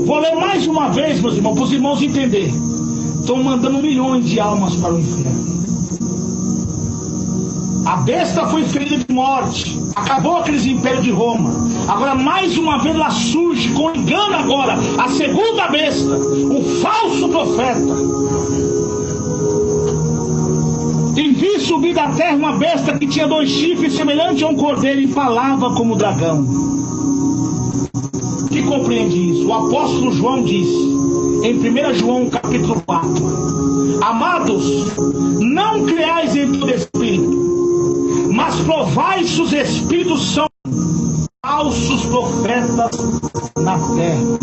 [SPEAKER 1] Vou ler mais uma vez, meus irmãos, para os irmãos entenderem. Estão mandando milhões de almas para o inferno. A besta foi ferida de morte, acabou aqueles impérios de Roma. Agora mais uma vez ela surge com engano agora, a segunda besta, o falso profeta. E vi subir da terra uma besta que tinha 2 chifres semelhante a um cordeiro e falava como dragão. Que compreende isso? O apóstolo João disse em 1 João capítulo 4: Amados, não creais em todo espírito, mas provai se os espíritos são falsos profetas na terra.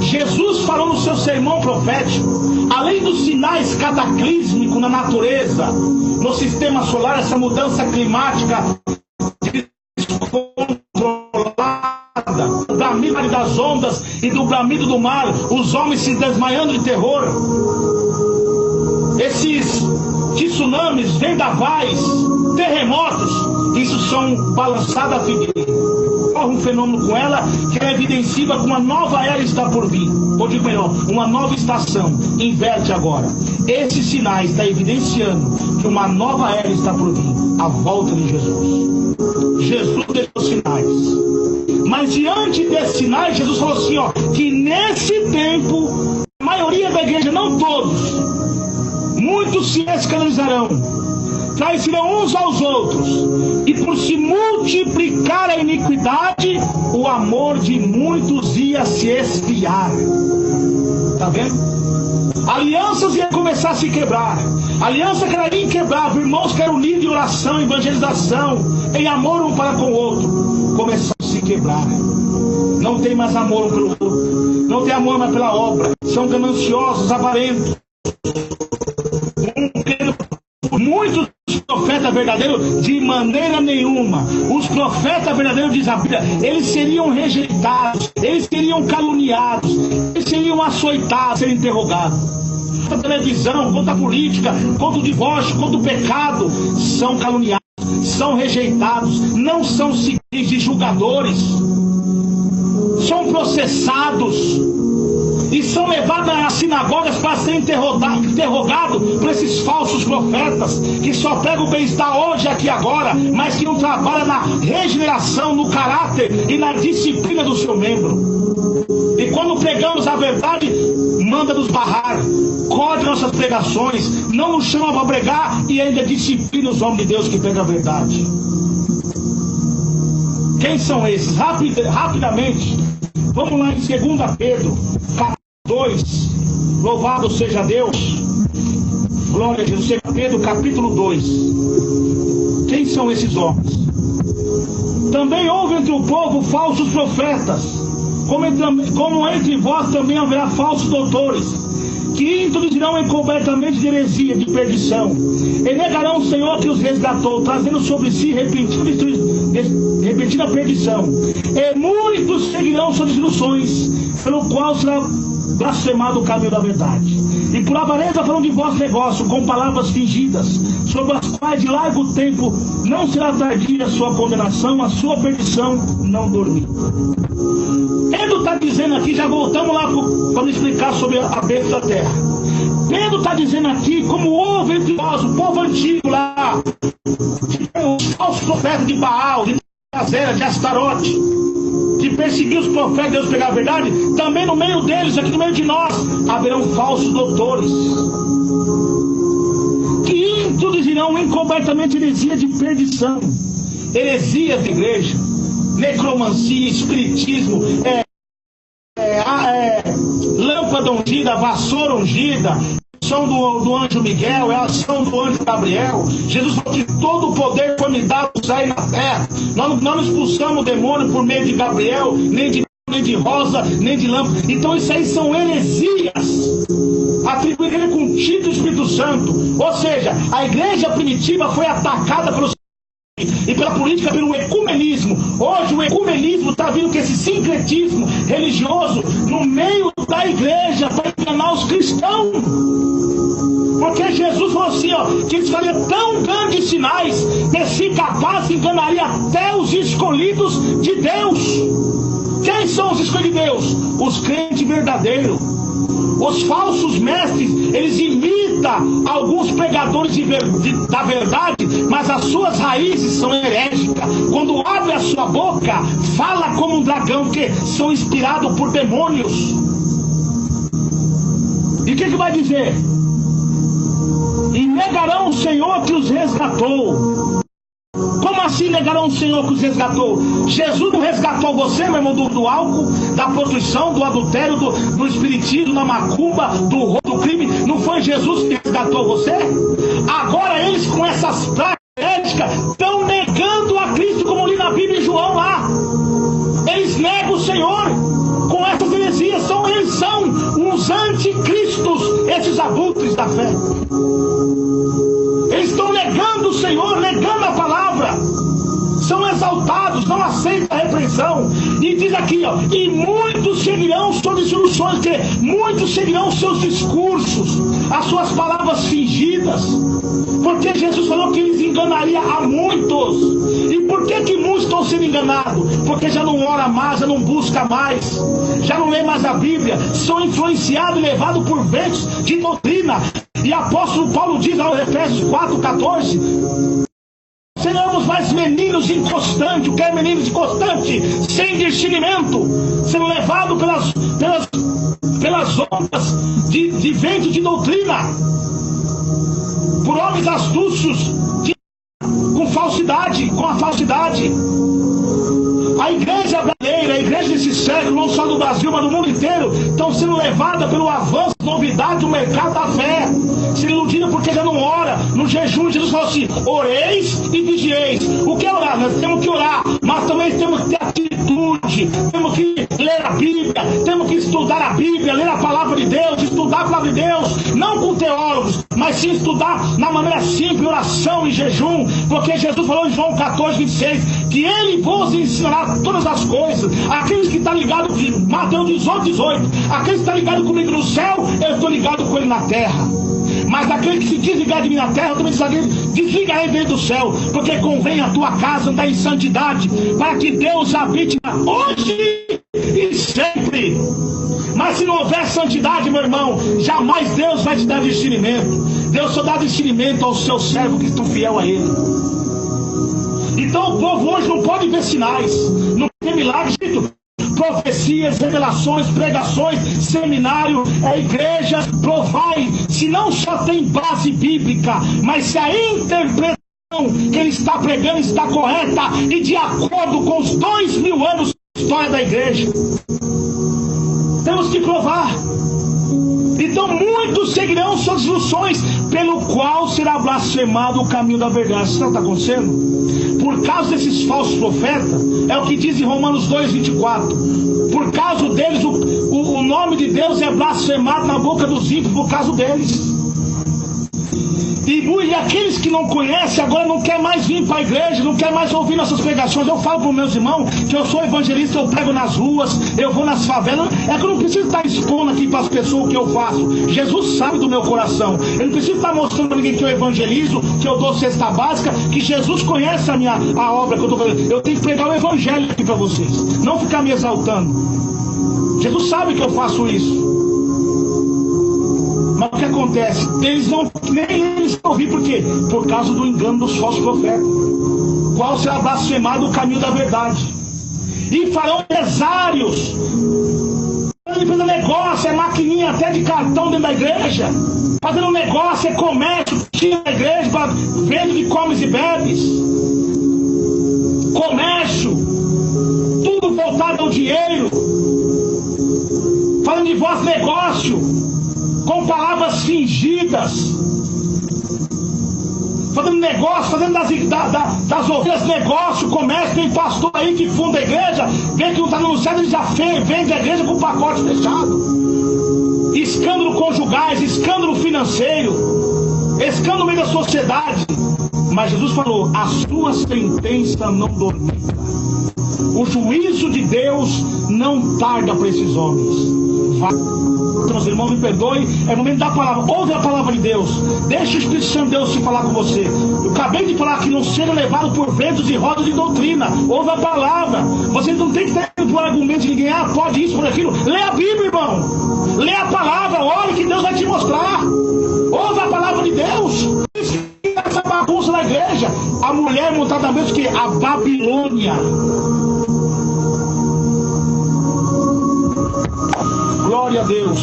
[SPEAKER 1] Jesus falou no seu sermão profético, além dos sinais cataclísmicos na natureza, no sistema solar, essa mudança climática descontrolada, o bramido das ondas e do bramido do mar, os homens se desmaiando de terror, esses tsunamis, vendavais, terremotos, isso são balançadas a figueira. Corre um fenômeno com ela que é evidencia que uma nova era está por vir, ou digo melhor, uma nova estação. Inverte agora. Esses sinais estão evidenciando que uma nova era está por vir, a volta de Jesus. Jesus deixou sinais, mas diante desses sinais Jesus falou assim, que nesse tempo a maioria da igreja, não todos, muitos se escandalizarão, trairão uns aos outros, e por se multiplicar a iniquidade, o amor de muitos ia se esfriar. Está vendo? Alianças iam começar a se quebrar. Aliança que era inquebrável, irmãos que eram unidos em oração, evangelização, em amor um para com o outro, começaram a se quebrar. Não tem mais amor um pelo outro, não tem amor mais pela obra, são gananciosos, avarentos. Muitos profetas verdadeiros, de maneira nenhuma. Os profetas verdadeiros, diz a Bíblia, eles seriam rejeitados, eles seriam caluniados, eles seriam açoitados, seriam interrogados. Contra a televisão, contra a política, contra o divórcio, contra o pecado, são caluniados, são rejeitados, não são seguidos de julgadores, são processados. e são levados às sinagogas para ser interrogados por esses falsos profetas que só pregam o bem-estar hoje, aqui e agora, mas que não trabalham na regeneração, no caráter e na disciplina do seu membro. E quando pregamos a verdade, manda nos barrar, corta nossas pregações, não nos chama para pregar e ainda disciplina os homens de Deus que pregam a verdade. Quem são esses? Rapidamente, vamos lá em 2 Pedro, capítulo 2, louvado seja Deus, glória a Deus. 2 Pedro, capítulo 2. Quem são esses homens? Também houve entre o povo falsos profetas, como entre vós também haverá falsos doutores, que introduzirão encobertamente de heresia, de perdição, e negarão o Senhor que os resgatou, trazendo sobre si repentina perdição. E muitos seguirão suas instruções, pelo qual será blasfemado o caminho da verdade. E por avareza farão de vós negócio com palavras fingidas, sobre as quais de largo tempo não será tardia a sua condenação, a sua perdição não dormir. Pedro está dizendo aqui, já voltamos lá para explicar sobre a bênção da terra. Pedro está dizendo aqui, como houve entre nós, o povo antigo lá, os falsos profetas de Baal, de Azera, de Astarote, de perseguir os profetas de Deus pegar a verdade, também no meio deles, aqui no meio de nós, haverão falsos doutores, que introduzirão encobertamente heresia de perdição, heresias de igreja, necromancia, espiritismo, lâmpada ungida, vassoura ungida, ação do anjo Miguel, é a ação do anjo Gabriel. Jesus falou que todo o poder foi me dado sair na terra. Nós não expulsamos o demônio por meio de Gabriel, nem de rosa, nem de lâmpada. Então isso aí são heresias atribuídas com o título do Espírito Santo. Ou seja, a igreja primitiva foi atacada pelos e pela política, pelo ecumenismo. Hoje o ecumenismo está vindo com esse sincretismo religioso no meio da igreja para enganar os cristãos. Porque Jesus falou assim, que eles fariam tão grandes sinais que, se capaz, enganaria até os escolhidos de Deus. Quem são os escolhidos de Deus? Os crentes verdadeiros. Os falsos mestres, eles imitam alguns pregadores da verdade, mas as suas raízes são herégicas. Quando abre a sua boca, fala como um dragão, que são inspirados por demônios. E o que vai dizer? E negarão o Senhor que os resgatou. Como assim negarão o Senhor que os resgatou? Jesus não resgatou você, meu irmão, do álcool, da prostituição, do adultério, do espiritismo, da macumba, do roubo, do crime. Não foi Jesus que resgatou você? Agora eles, com essas práticas éticas, estão negando a Cristo, como li na Bíblia em João lá. Eles negam o Senhor com essas heresias. Eles são uns anticristos, esses abutres da fé. Eles estão negando o Senhor, negando a palavra. São exaltados, não aceitam a repreensão. E diz aqui, e muitos seguirão suas instruções, que muitos seguirão seus discursos, as suas palavras fingidas. Porque Jesus falou que eles enganariam a muitos. E por que muitos estão sendo enganados? Porque já não ora mais, já não busca mais, já não lê mais a Bíblia, são influenciados e levados por ventos de doutrina. E apóstolo Paulo diz ao Efésios 4,14: seremos mais meninos inconstantes. O que é meninos inconstantes? Sem discernimento, sendo levados pelas ondas de vento de doutrina, por homens astúcios, com a falsidade. A igreja brasileira, a igreja desse século, não só no Brasil, mas no mundo inteiro, estão sendo levadas pelo avanço, novidade do mercado da fé, se iludindo porque já não ora. No jejum, Jesus falou assim: oreis e vigieis. O que é orar? Nós temos que orar, mas também temos que ter atitude, temos que ler a Bíblia, temos que estudar a Bíblia, ler a palavra de Deus, estudar a palavra de Deus, não com teólogos, mas sim estudar na maneira simples, oração e jejum, porque Jesus falou em João 14,26, que Ele vos ensinará todas as coisas. Aqueles que estão ligados, Mateus 18, aqueles que estão ligados comigo no céu, eu estou ligado com Ele na terra. Mas daquele que se desligar de mim na terra, eu também desligarei dele do céu, porque convém a tua casa andar em santidade, para que Deus habite hoje e sempre. Mas se não houver santidade, meu irmão, jamais Deus vai te dar discernimento. Deus só dá discernimento ao seu servo que está fiel a ele. Então o povo hoje não pode ver sinais, não tem milagres, profecias, revelações, pregações, seminário, igreja. Provai se não só tem base bíblica, mas se a interpretação que ele está pregando está correta e de acordo com os 2000 anos de história da igreja. Temos que provar. Então muitos seguirão suas ilusões, pelo qual será blasfemado o caminho da verdade. Isso não está acontecendo? Por causa desses falsos profetas, é o que diz em Romanos 2,24. Por causa deles, o nome de Deus é blasfemado na boca dos ímpios por causa deles. E aqueles que não conhecem agora não querem mais vir para a igreja, não querem mais ouvir nossas pregações. Eu falo para os meus irmãos que eu sou evangelista, eu prego nas ruas, eu vou nas favelas. É que eu não preciso estar expondo aqui para as pessoas o que eu faço. Jesus sabe do meu coração. Eu não preciso estar mostrando para ninguém que eu evangelizo, que eu dou cesta básica, que Jesus conhece a obra que eu estou fazendo. Eu tenho que pregar o evangelho aqui para vocês, não ficar me exaltando. Jesus sabe que eu faço isso. Mas o que acontece? Nem eles ouvir, por quê? Por causa do engano dos falsos profetas. Qual será blasfemado o caminho da verdade? E farão empresários. Fazendo negócio, é maquininha até de cartão dentro da igreja. Fazendo negócio, é comércio, tira da igreja, vende de comes e bebes. Comércio, tudo voltado ao dinheiro. Falando de vosso negócio, com palavras fingidas, fazendo negócio, fazendo das ovelhas negócio, comércio. Tem pastor aí que funda a igreja, vê que não está no céu, ele já vende a igreja com o pacote fechado. Escândalo conjugais, escândalo financeiro, escândalo no meio da sociedade. Mas Jesus falou: a sua sentença não dormirá. O juízo de Deus não tarda para esses homens. Meus irmãos, me perdoem, é momento da palavra. Ouve a palavra de Deus, deixa o Espírito Santo de Deus se falar com você. Eu acabei de falar que não seja levado por ventos e rodas de doutrina. Ouve a palavra. Você não tem que ter um argumento de ninguém, pode isso, pode aquilo. Lê a Bíblia, irmão. Lê a palavra, olhe que Deus vai te mostrar. Ouve a palavra de Deus. Essa bagunça na igreja, a mulher montada mesmo que a Babilônia. Glória a Deus.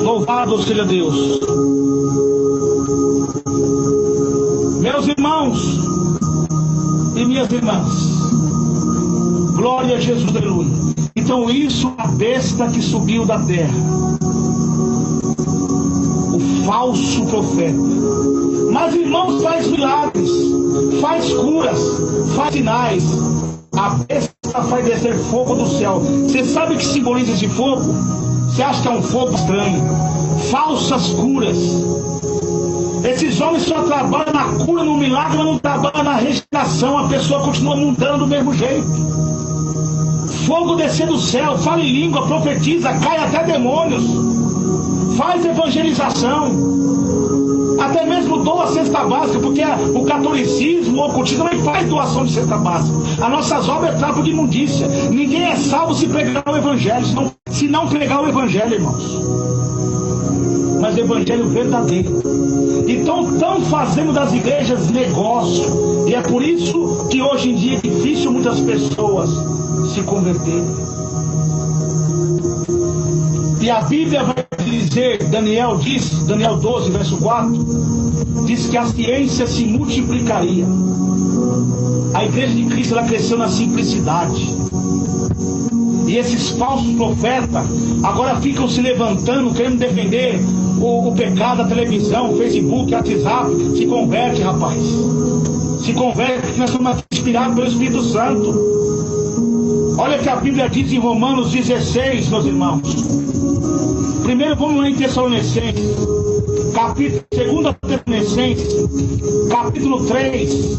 [SPEAKER 1] Louvado seja Deus. Meus irmãos e minhas irmãs, glória a Jesus, aleluia. Então isso é a besta que subiu da terra, o falso profeta. Mas irmãos, faz milagres, faz curas, faz sinais. A besta faz descer fogo do céu. Você sabe o que simboliza esse fogo? Você acha que é um fogo estranho? Falsas curas. Esses homens só trabalham na cura, no milagre, mas não trabalham na regeneração. A pessoa continua mudando do mesmo jeito. Fogo descer do céu, fala em língua, profetiza, cai até demônios, faz evangelização. Até mesmo doa cesta básica, porque o catolicismo, o ocultismo também faz doação de cesta básica. As nossas obras é trapo de imundícia. Ninguém é salvo se pregar o evangelho, se não pregar o evangelho, irmãos. Mas o evangelho verdadeiro. Então estão fazendo das igrejas negócio. E é por isso que hoje em dia é difícil muitas pessoas se converterem. E a Bíblia vai dizer, Daniel 12, verso 4, diz que a ciência se multiplicaria. A igreja de Cristo, ela cresceu na simplicidade. E esses falsos profetas agora ficam se levantando, querendo defender o pecado da televisão, Facebook, WhatsApp. Se converte, rapaz. Se converte, porque nós somos inspirados pelo Espírito Santo. Olha o que a Bíblia diz em Romanos 16, meus irmãos. Primeiro vamos lá em Tessalonicenses, 2 Tessalonicenses, capítulo 3,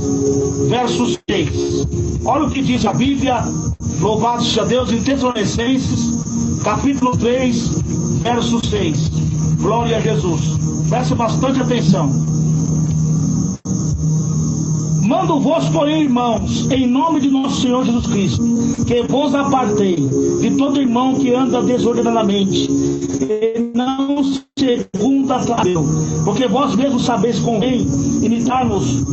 [SPEAKER 1] verso 6. Olha o que diz a Bíblia, louvado seja Deus, em Tessalonicenses, capítulo 3, verso 6. Glória a Jesus. Preste bastante atenção. Mando-vos, porém, irmãos, em nome de nosso Senhor Jesus Cristo, que vos apartei de todo irmão que anda desordenadamente, e não segundo a Deus, porque vós mesmos sabeis convém imitar-nos,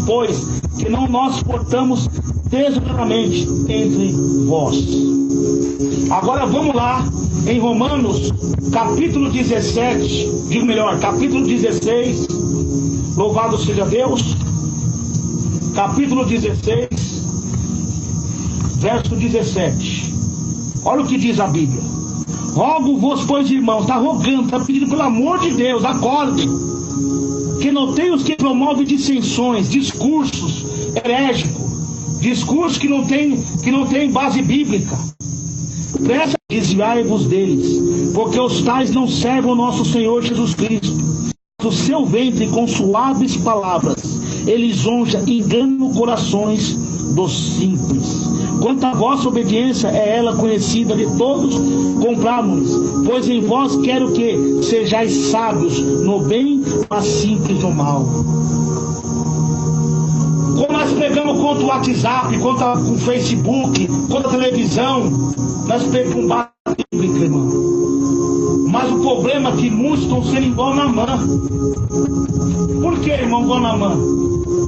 [SPEAKER 1] pois que não nós portamos desordenadamente entre vós. Agora vamos lá em Romanos, capítulo 17, digo melhor, capítulo 16, louvado seja Deus. Capítulo 16, verso 17. Olha o que diz a Bíblia. Rogo-vos, pois, irmãos, está rogando, está pedindo, pelo amor de Deus, acorde, que notei os que promovem dissensões, discursos herégicos, discursos que não tem base bíblica. Presta, desviai-vos deles, porque os tais não servem o nosso Senhor Jesus Cristo. Do seu ventre, com suaves palavras, eles lisonja e enganam corações dos simples. Quanto à vossa obediência, é ela conhecida de todos, compramos, pois em vós quero que sejais sábios no bem, mas simples no mal. Quando nós pegamos contra o WhatsApp, contra o Facebook, contra a televisão, nós pegamos um bate bíblico, irmão. Mas o problema é que muitos estão sendo igual Naamã. Por que, irmão, igual Naamã?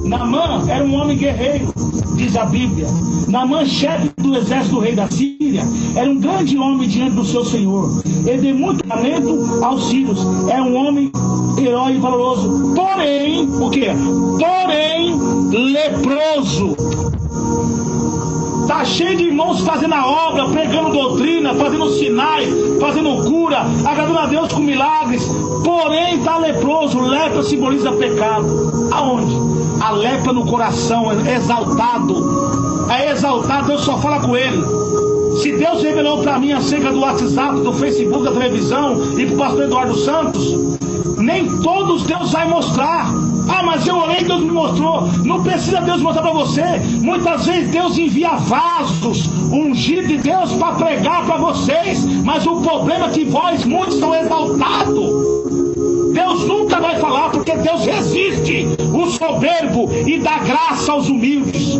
[SPEAKER 1] Naamã era um homem guerreiro, diz a Bíblia. Naamã, chefe do exército do rei da Síria, era um grande homem diante do seu Senhor. Ele deu muito talento aos sírios. É um homem herói e valoroso. Porém, o quê? Porém, leproso. Está cheio de irmãos fazendo a obra, pregando doutrina, fazendo sinais, fazendo cura, agradando a Deus com milagres. Porém, está leproso. Lepra simboliza pecado. Aonde? A lepra no coração, é exaltado. É exaltado, Deus só fala com ele. Se Deus revelou para mim acerca do WhatsApp, do Facebook, da televisão e para o pastor Eduardo Santos, nem todos Deus vai mostrar. Ah, mas eu orei, Deus me mostrou. Não precisa Deus mostrar para você. Muitas vezes Deus envia vasos ungidos de Deus para pregar para vocês. Mas o problema é que vós muitos estão exaltados. Deus nunca vai falar, porque Deus resiste o soberbo e dá graça aos humildes.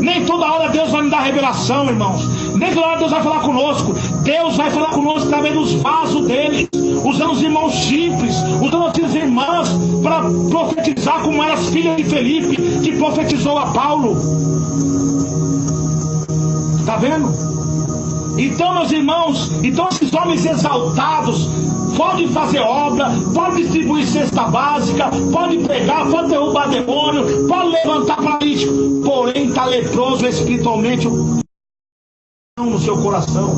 [SPEAKER 1] Nem toda hora Deus vai me dar revelação, irmãos. Nem toda hora Deus vai falar conosco. Deus vai falar conosco através dos vasos dele, usando os irmãos simples, usando as irmãs para profetizar, como eram as filhas de Felipe, que profetizou a Paulo. Está vendo? Então, meus irmãos, então esses homens exaltados pode fazer obra, pode distribuir cesta básica, pode pregar, pode derrubar demônio, pode levantar paralítico, porém está leproso espiritualmente no seu coração.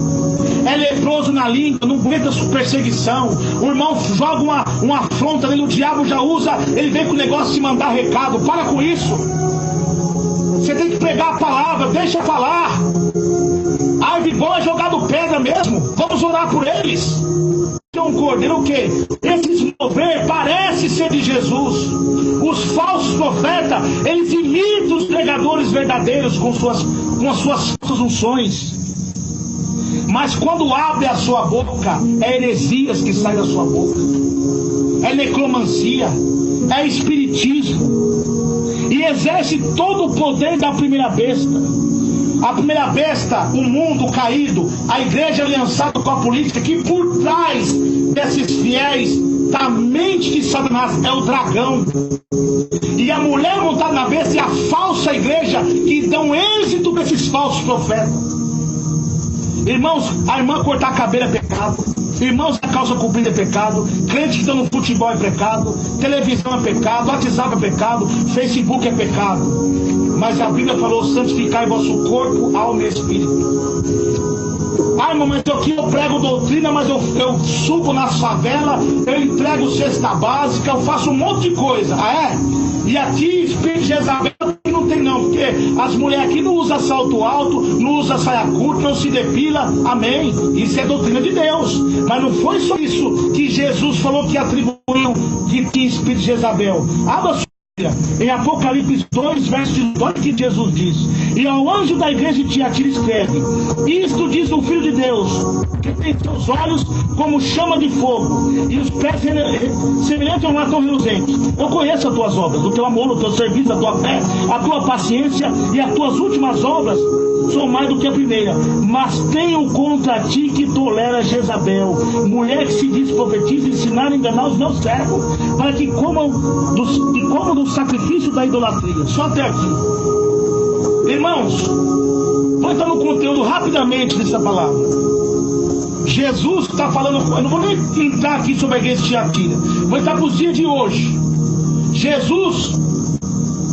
[SPEAKER 1] É leproso na língua, não aguenta perseguição. O irmão joga uma afronta nele, o diabo já usa, ele vem com o negócio de mandar recado. Para com isso. Você tem que pregar a palavra, deixa falar. A árvore boa é jogado pedra mesmo. Vamos orar por eles. Um cordeiro o quê? Esses mover parece ser de Jesus. Os falsos profetas, eles imitam os pregadores verdadeiros com as suas falsas unções. Mas quando abre a sua boca, é heresias que saem da sua boca. É necromancia, é espiritismo. E exerce todo o poder da primeira besta. A primeira besta, o mundo caído, a igreja aliançada com a política, que por trás desses fiéis, da mente de Satanás, é o dragão. E a mulher montada na besta é a falsa igreja, que dão êxito desses falsos profetas. Irmãos, a irmã cortar cabelo é pecado. Irmãos, a calça comprida é pecado. Crente que está no futebol é pecado. Televisão é pecado. WhatsApp é pecado. Facebook é pecado. Mas a Bíblia falou: santificai vosso corpo, alma e espírito. Ah, irmão, mas aqui eu prego doutrina, mas eu subo na favela, eu entrego cesta básica, eu faço um monte de coisa. Ah, é? E aqui, espírito de Jezabel, não tem não, porque as mulheres aqui não usam salto alto, não usam saia curta, não se depila. Amém? Isso é doutrina de Deus. Mas não foi só isso que Jesus falou que atribuiu que tinha espírito de Jezabel. Abra Em Apocalipse 2, verso 18, que Jesus diz: e ao anjo da igreja de Tiatira escreve: isto diz o Filho de Deus, que tem seus olhos como chama de fogo, e os pés semelhantes a um latão reluzente. Eu conheço as tuas obras, o teu amor, o teu serviço, a tua fé, a tua paciência, e as tuas últimas obras são mais do que a primeira. Mas tenho contra ti que tolera Jezabel, mulher que se diz profetiza, ensinar a enganar os meus servos, para que comam do sacrifício da idolatria. Só até aqui. Irmãos, vou entrar no conteúdo rapidamente dessa palavra. Jesus está falando, eu não vou nem entrar aqui sobre a igreja de Tiatira, vou entrar para os dias de hoje. Jesus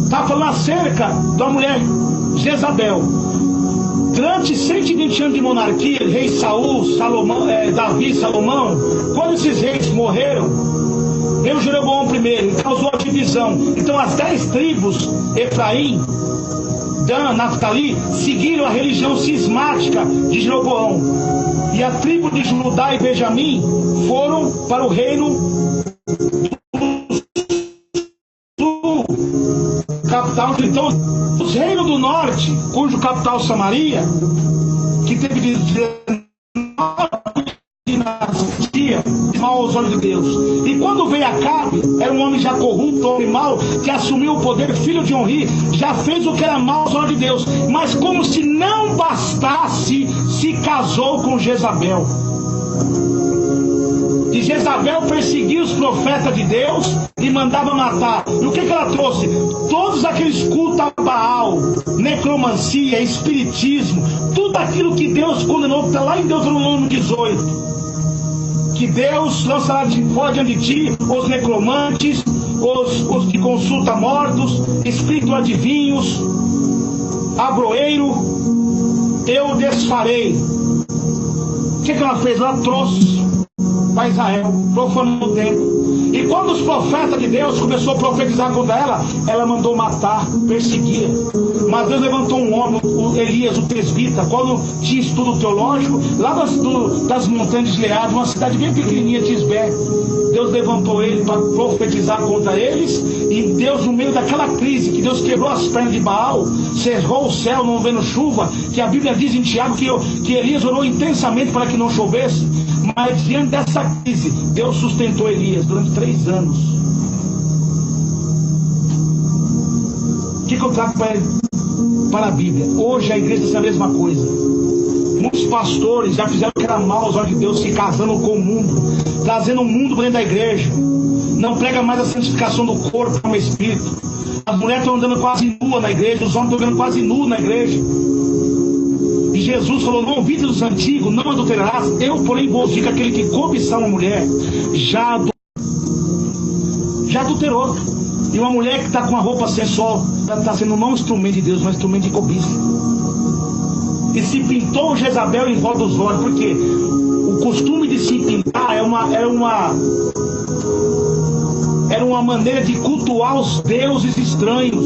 [SPEAKER 1] está falando acerca da mulher Jezabel. Durante 120 anos de monarquia, rei Saul, Davi, Salomão, quando esses reis morreram, veio Jeroboão primeiro e causou a divisão. Então as 10 tribos, Efraim, Dan, Naftali, seguiram a religião cismática de Jeroboão. E a tribo de Judá e Benjamim foram para o reino do capital. Então, os reinos do norte, cujo capital Samaria, que teve 19 dinastia, mal aos olhos de Deus. E quando veio Acabe, era um homem já corrupto, homem mau, que assumiu o poder, filho de Onri, já fez o que era mal aos olhos de Deus. Mas como se não bastasse, se casou com Jezabel. E Jezabel perseguia os profetas de Deus e mandava matar. E o que ela trouxe? Todos aqueles cultos a Baal, necromancia, espiritismo, tudo aquilo que Deus condenou, está lá em Deuteronômio 18. Que Deus lançará de fora diante de ti os necromantes, os que consultam mortos, espíritos adivinhos, abroeiro, eu desfarei. O que ela fez? Ela trouxe para Israel, profanou o templo. E quando os profetas de Deus começaram a profetizar contra ela, ela mandou matar, perseguir. Mas Deus levantou um homem, o Elias, o presbita, quando tinha estudo teológico, lá das montanhas de Gileade, uma cidade bem pequenininha de Isbé. Deus levantou ele para profetizar contra eles. E Deus, no meio daquela crise, que Deus quebrou as pernas de Baal, cerrou o céu, não vendo chuva, que a Bíblia diz em Tiago que Elias orou intensamente para que não chovesse. Mas diante dessa crise, Deus sustentou Elias durante 3 anos. O que eu trago para a Bíblia? Hoje a igreja diz a mesma coisa. Muitos pastores já fizeram o que era mal aos olhos de Deus, se casando com o mundo, trazendo o mundo para dentro da igreja. Não prega mais a santificação do corpo como espírito. As mulheres estão andando quase nua na igreja, os homens estão andando quase nus na igreja. E Jesus falou: não ouvides dos antigos, não adulterarás. Eu, porém, vos digo: aquele que cobiçar uma mulher já adulterou. E uma mulher que está com a roupa sensual está sendo não um instrumento de Deus, mas um instrumento de cobiça. E se pintou Jezabel em volta dos olhos, porque o costume de se pintar era uma maneira de cultuar os deuses estranhos.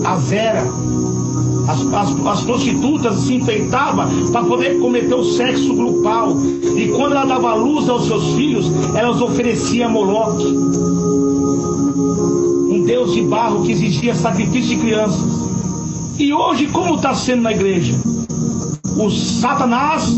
[SPEAKER 1] Azera. As prostitutas se enfeitavam para poder cometer o sexo grupal. E quando ela dava luz aos seus filhos, elas ofereciam a Moloque, um deus de barro que exigia sacrifício de crianças. E hoje, como está sendo na igreja? O Satanás,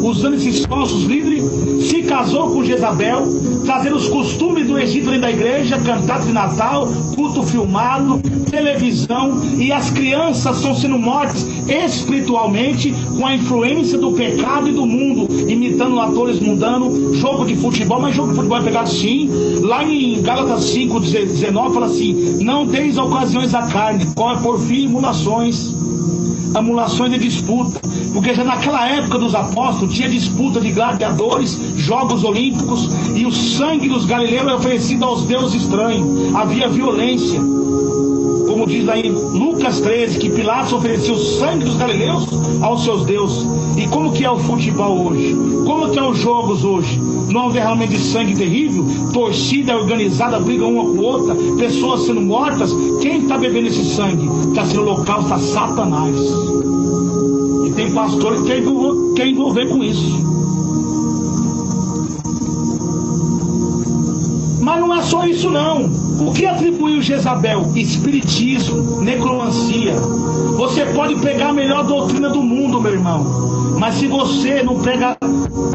[SPEAKER 1] usando esses falsos líderes, se casou com Jezabel, trazendo os costumes do Egito dentro da igreja, cantata de Natal, culto filmado, televisão, e as crianças estão sendo mortas espiritualmente com a influência do pecado e do mundo, imitando atores mundanos, jogo de futebol. Mas jogo de futebol é pecado sim. Lá em Gálatas 5:19 fala assim: não deis ocasiões à carne, corre por fim emulações de disputa. Porque já naquela época dos apóstolos tinha disputa de gladiadores, jogos olímpicos, e o sangue dos galileus era oferecido aos deuses estranhos. Havia violência, como diz lá em Lucas 13, que Pilatos oferecia o sangue dos galileus aos seus deuses. E como que é o futebol hoje? Como que é os jogos hoje? Não é um derramamento de sangue terrível, torcida organizada, briga uma com outra, pessoas sendo mortas. Quem está bebendo esse sangue? Está sendo holocausto a Satanás. E tem pastor que quer envolver com isso. Mas não é só isso não. O que atribuiu Jezabel? Espiritismo, necromancia. Você pode pegar a melhor doutrina do mundo, meu irmão, mas se você não pegar,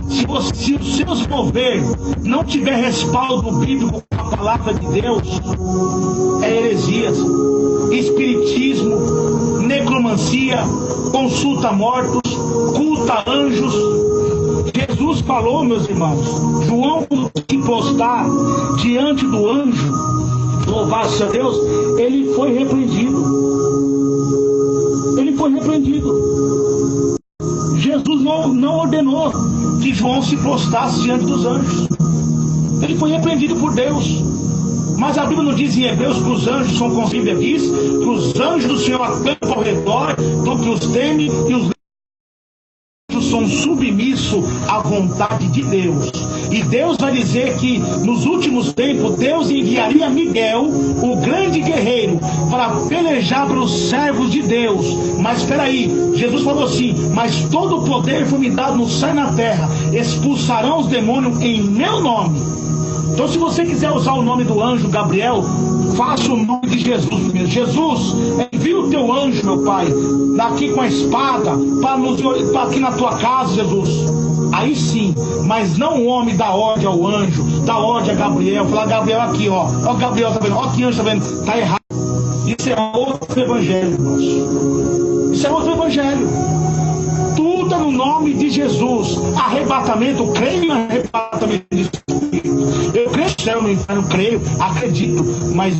[SPEAKER 1] se os seus governos não tiver respaldo bíblico com a palavra de Deus, é heresias. Espiritismo, necromancia, consulta mortos, culta anjos. Jesus falou, meus irmãos, João, que postar diante do anjo, louvado-se a Deus, ele foi repreendido. Ele foi repreendido. Jesus não ordenou que João se prostrasse diante dos anjos. Ele foi repreendido por Deus. Mas a Bíblia não diz em Hebreus que os anjos são concebidos, que os anjos do Senhor acampam ao redor do que os teme, e os anjos são submissos à vontade de Deus. E Deus vai dizer que nos últimos tempos Deus enviaria Miguel, o grande guerreiro, para pelejar para os servos de Deus. Mas espera aí, Jesus falou assim: mas todo o poder foi me dado no céu e na terra, expulsarão os demônios em meu nome. Então, se você quiser usar o nome do anjo Gabriel, faça o nome de Jesus primeiro. Jesus, envia o teu anjo, meu Pai, daqui com a espada, para aqui na tua casa, Jesus. Aí sim, mas não o homem da ordem ao anjo, da ordem a Gabriel. Falar: Gabriel aqui, ó. Ó, Gabriel, tá vendo? Ó, que anjo, tá vendo? Tá errado. Isso é outro evangelho, irmãos. Isso é outro evangelho. Tudo é no nome de Jesus. Arrebatamento, creio em arrebatamento de Espírito. Eu creio no céu, no inferno, creio, acredito. Mas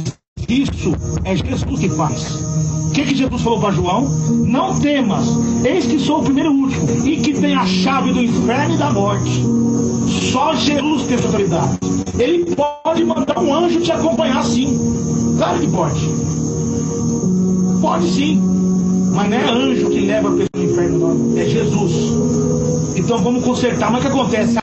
[SPEAKER 1] isso é Jesus que faz. O que Jesus falou para João? Não temas, eis que sou o primeiro e o último, e que tem a chave do inferno e da morte. Só Jesus tem essa autoridade. Ele pode mandar um anjo te acompanhar, sim. Claro que pode. Pode sim. Mas não é anjo que leva a pessoa ao inferno, não. É Jesus. Então vamos consertar. Mas o que acontece?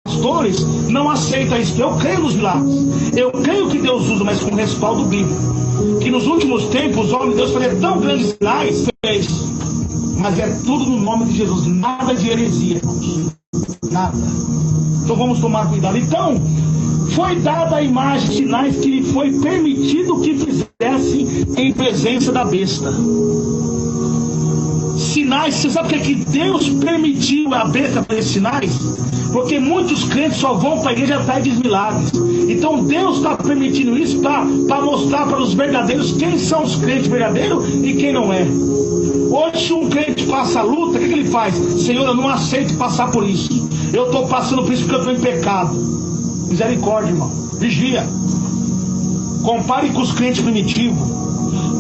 [SPEAKER 1] Pastores não aceitam isso. Eu creio nos milagres. Eu creio que Deus usa, mas com respaldo bíblico. Que nos últimos tempos os homens de Deus faziam tão grandes sinais. Mas é tudo no nome de Jesus. Nada de heresia, irmãos. Nada. Então vamos tomar cuidado. Então, foi dada a imagem, sinais que lhe foi permitido que fizesse em presença da besta. Sinais, você sabe o que Deus permitiu a besta fazer sinais? Porque muitos crentes só vão para a igreja atrás de milagres. Então Deus está permitindo isso para mostrar para os verdadeiros quem são os crentes verdadeiros e quem não é. Hoje, se um crente passa a luta, o que ele faz? Senhor, eu não aceito passar por isso. Eu estou passando por isso porque eu estou em pecado. Misericórdia, irmão. Vigia. Compare com os crentes primitivos.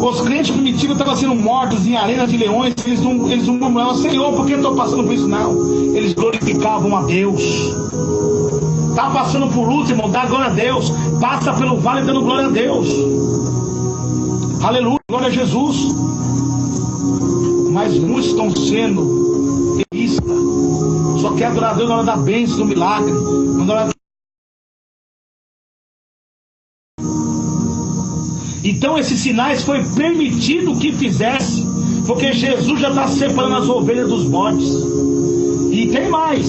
[SPEAKER 1] Os crentes primitivos estavam sendo mortos em arenas de leões. Eles não murmuravam: Senhor, por que eu estou passando por isso? Não. Eles glorificavam a Deus. Está passando por luta, irmão, dá glória a Deus. Passa pelo vale dando glória a Deus. Aleluia, glória a Jesus. Mas muitos estão sendo egoístas. Só quer adorar a Deus na hora da bênção, do milagre. Na hora... Então esses sinais foi permitido que fizesse, porque Jesus já está separando as ovelhas dos bodes. E tem mais,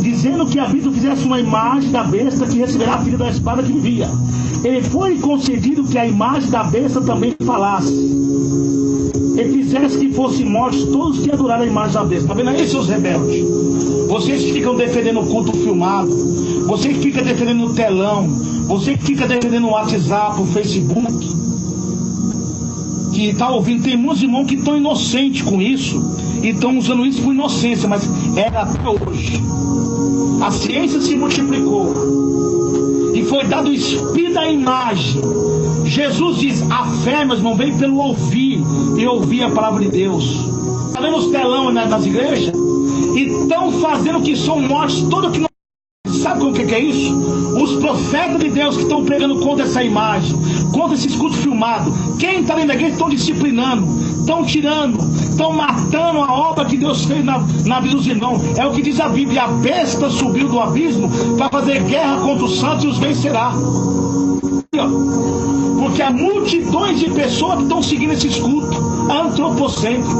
[SPEAKER 1] dizendo que a besta fizesse uma imagem da besta que receberá a filha da espada que envia. Ele foi concedido que a imagem da besta também falasse, e fizesse que fossem mortos todos que adoraram a imagem da besta. Está vendo aí, seus rebeldes? Vocês que ficam defendendo o culto filmado, você que fica defendendo o telão, você que fica defendendo o WhatsApp, o Facebook, que está ouvindo, tem muitos irmãos que estão inocentes com isso, e estão usando isso por inocência, mas era até hoje. A ciência se multiplicou, e foi dado o espírito da imagem. Jesus diz: a fé, meus irmãos, vem pelo ouvir, e ouvir a palavra de Deus. Está vendo os telão nas igrejas? E estão fazendo que são mortos, todo que não sabe como que que é isso? Os profetas de Deus que estão pregando contra essa imagem, contra esses cultos filmados, quem está dentro da igreja estão disciplinando, estão tirando, estão matando a obra que Deus fez na vida dos irmãos. É o que diz a Bíblia: a besta subiu do abismo para fazer guerra contra os santos e os vencerá. Porque há multidões de pessoas que estão seguindo esses cultos antropocêntricos,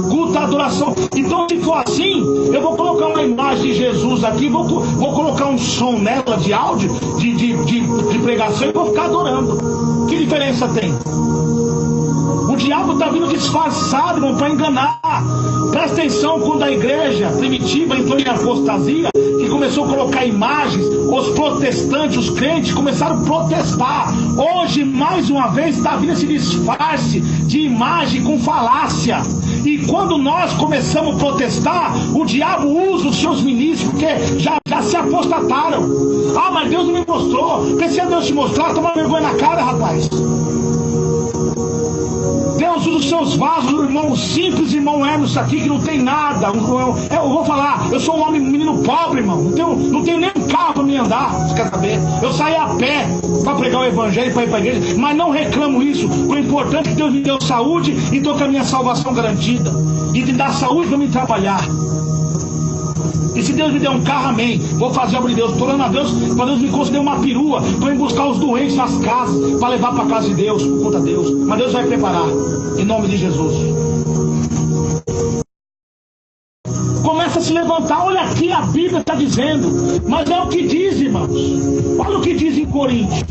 [SPEAKER 1] culto à adoração. Então, se for assim, eu vou colocar uma imagem de Jesus aqui, vou colocar um som nela de áudio, de pregação, e vou ficar adorando. Que diferença tem? O diabo está vindo disfarçado, irmão, para enganar. Presta atenção, quando a igreja primitiva entrou em apostasia, que começou a colocar imagens, os protestantes, os crentes começaram a protestar. Hoje, mais uma vez, está vindo esse disfarce de imagem com falácia. E quando nós começamos a protestar, o diabo usa os seus ministros, porque já se apostataram. Ah, mas Deus não me mostrou. Porque se Deus te mostrar, toma vergonha na cara, rapaz. Deus usa os seus vasos, irmão simples, irmão Hermes aqui, que não tem nada. Eu vou falar, eu sou um menino pobre, irmão. Não tenho nem um carro para me andar, você quer saber? Eu saí a pé para pregar o evangelho, para ir para a igreja, mas não reclamo isso. O importante é que Deus me deu saúde e estou com a minha salvação garantida. E me dá saúde para me trabalhar. E se Deus me der um carro, amém. Vou fazer a obra de Deus. Estou orando a Deus para Deus me conceder uma perua para ir buscar os doentes nas casas, para levar para a casa de Deus, conta a Deus. Mas Deus vai preparar, em nome de Jesus. Começa a se levantar. Olha aqui, a Bíblia está dizendo. Mas é o que diz, irmãos. Olha o que diz em Coríntios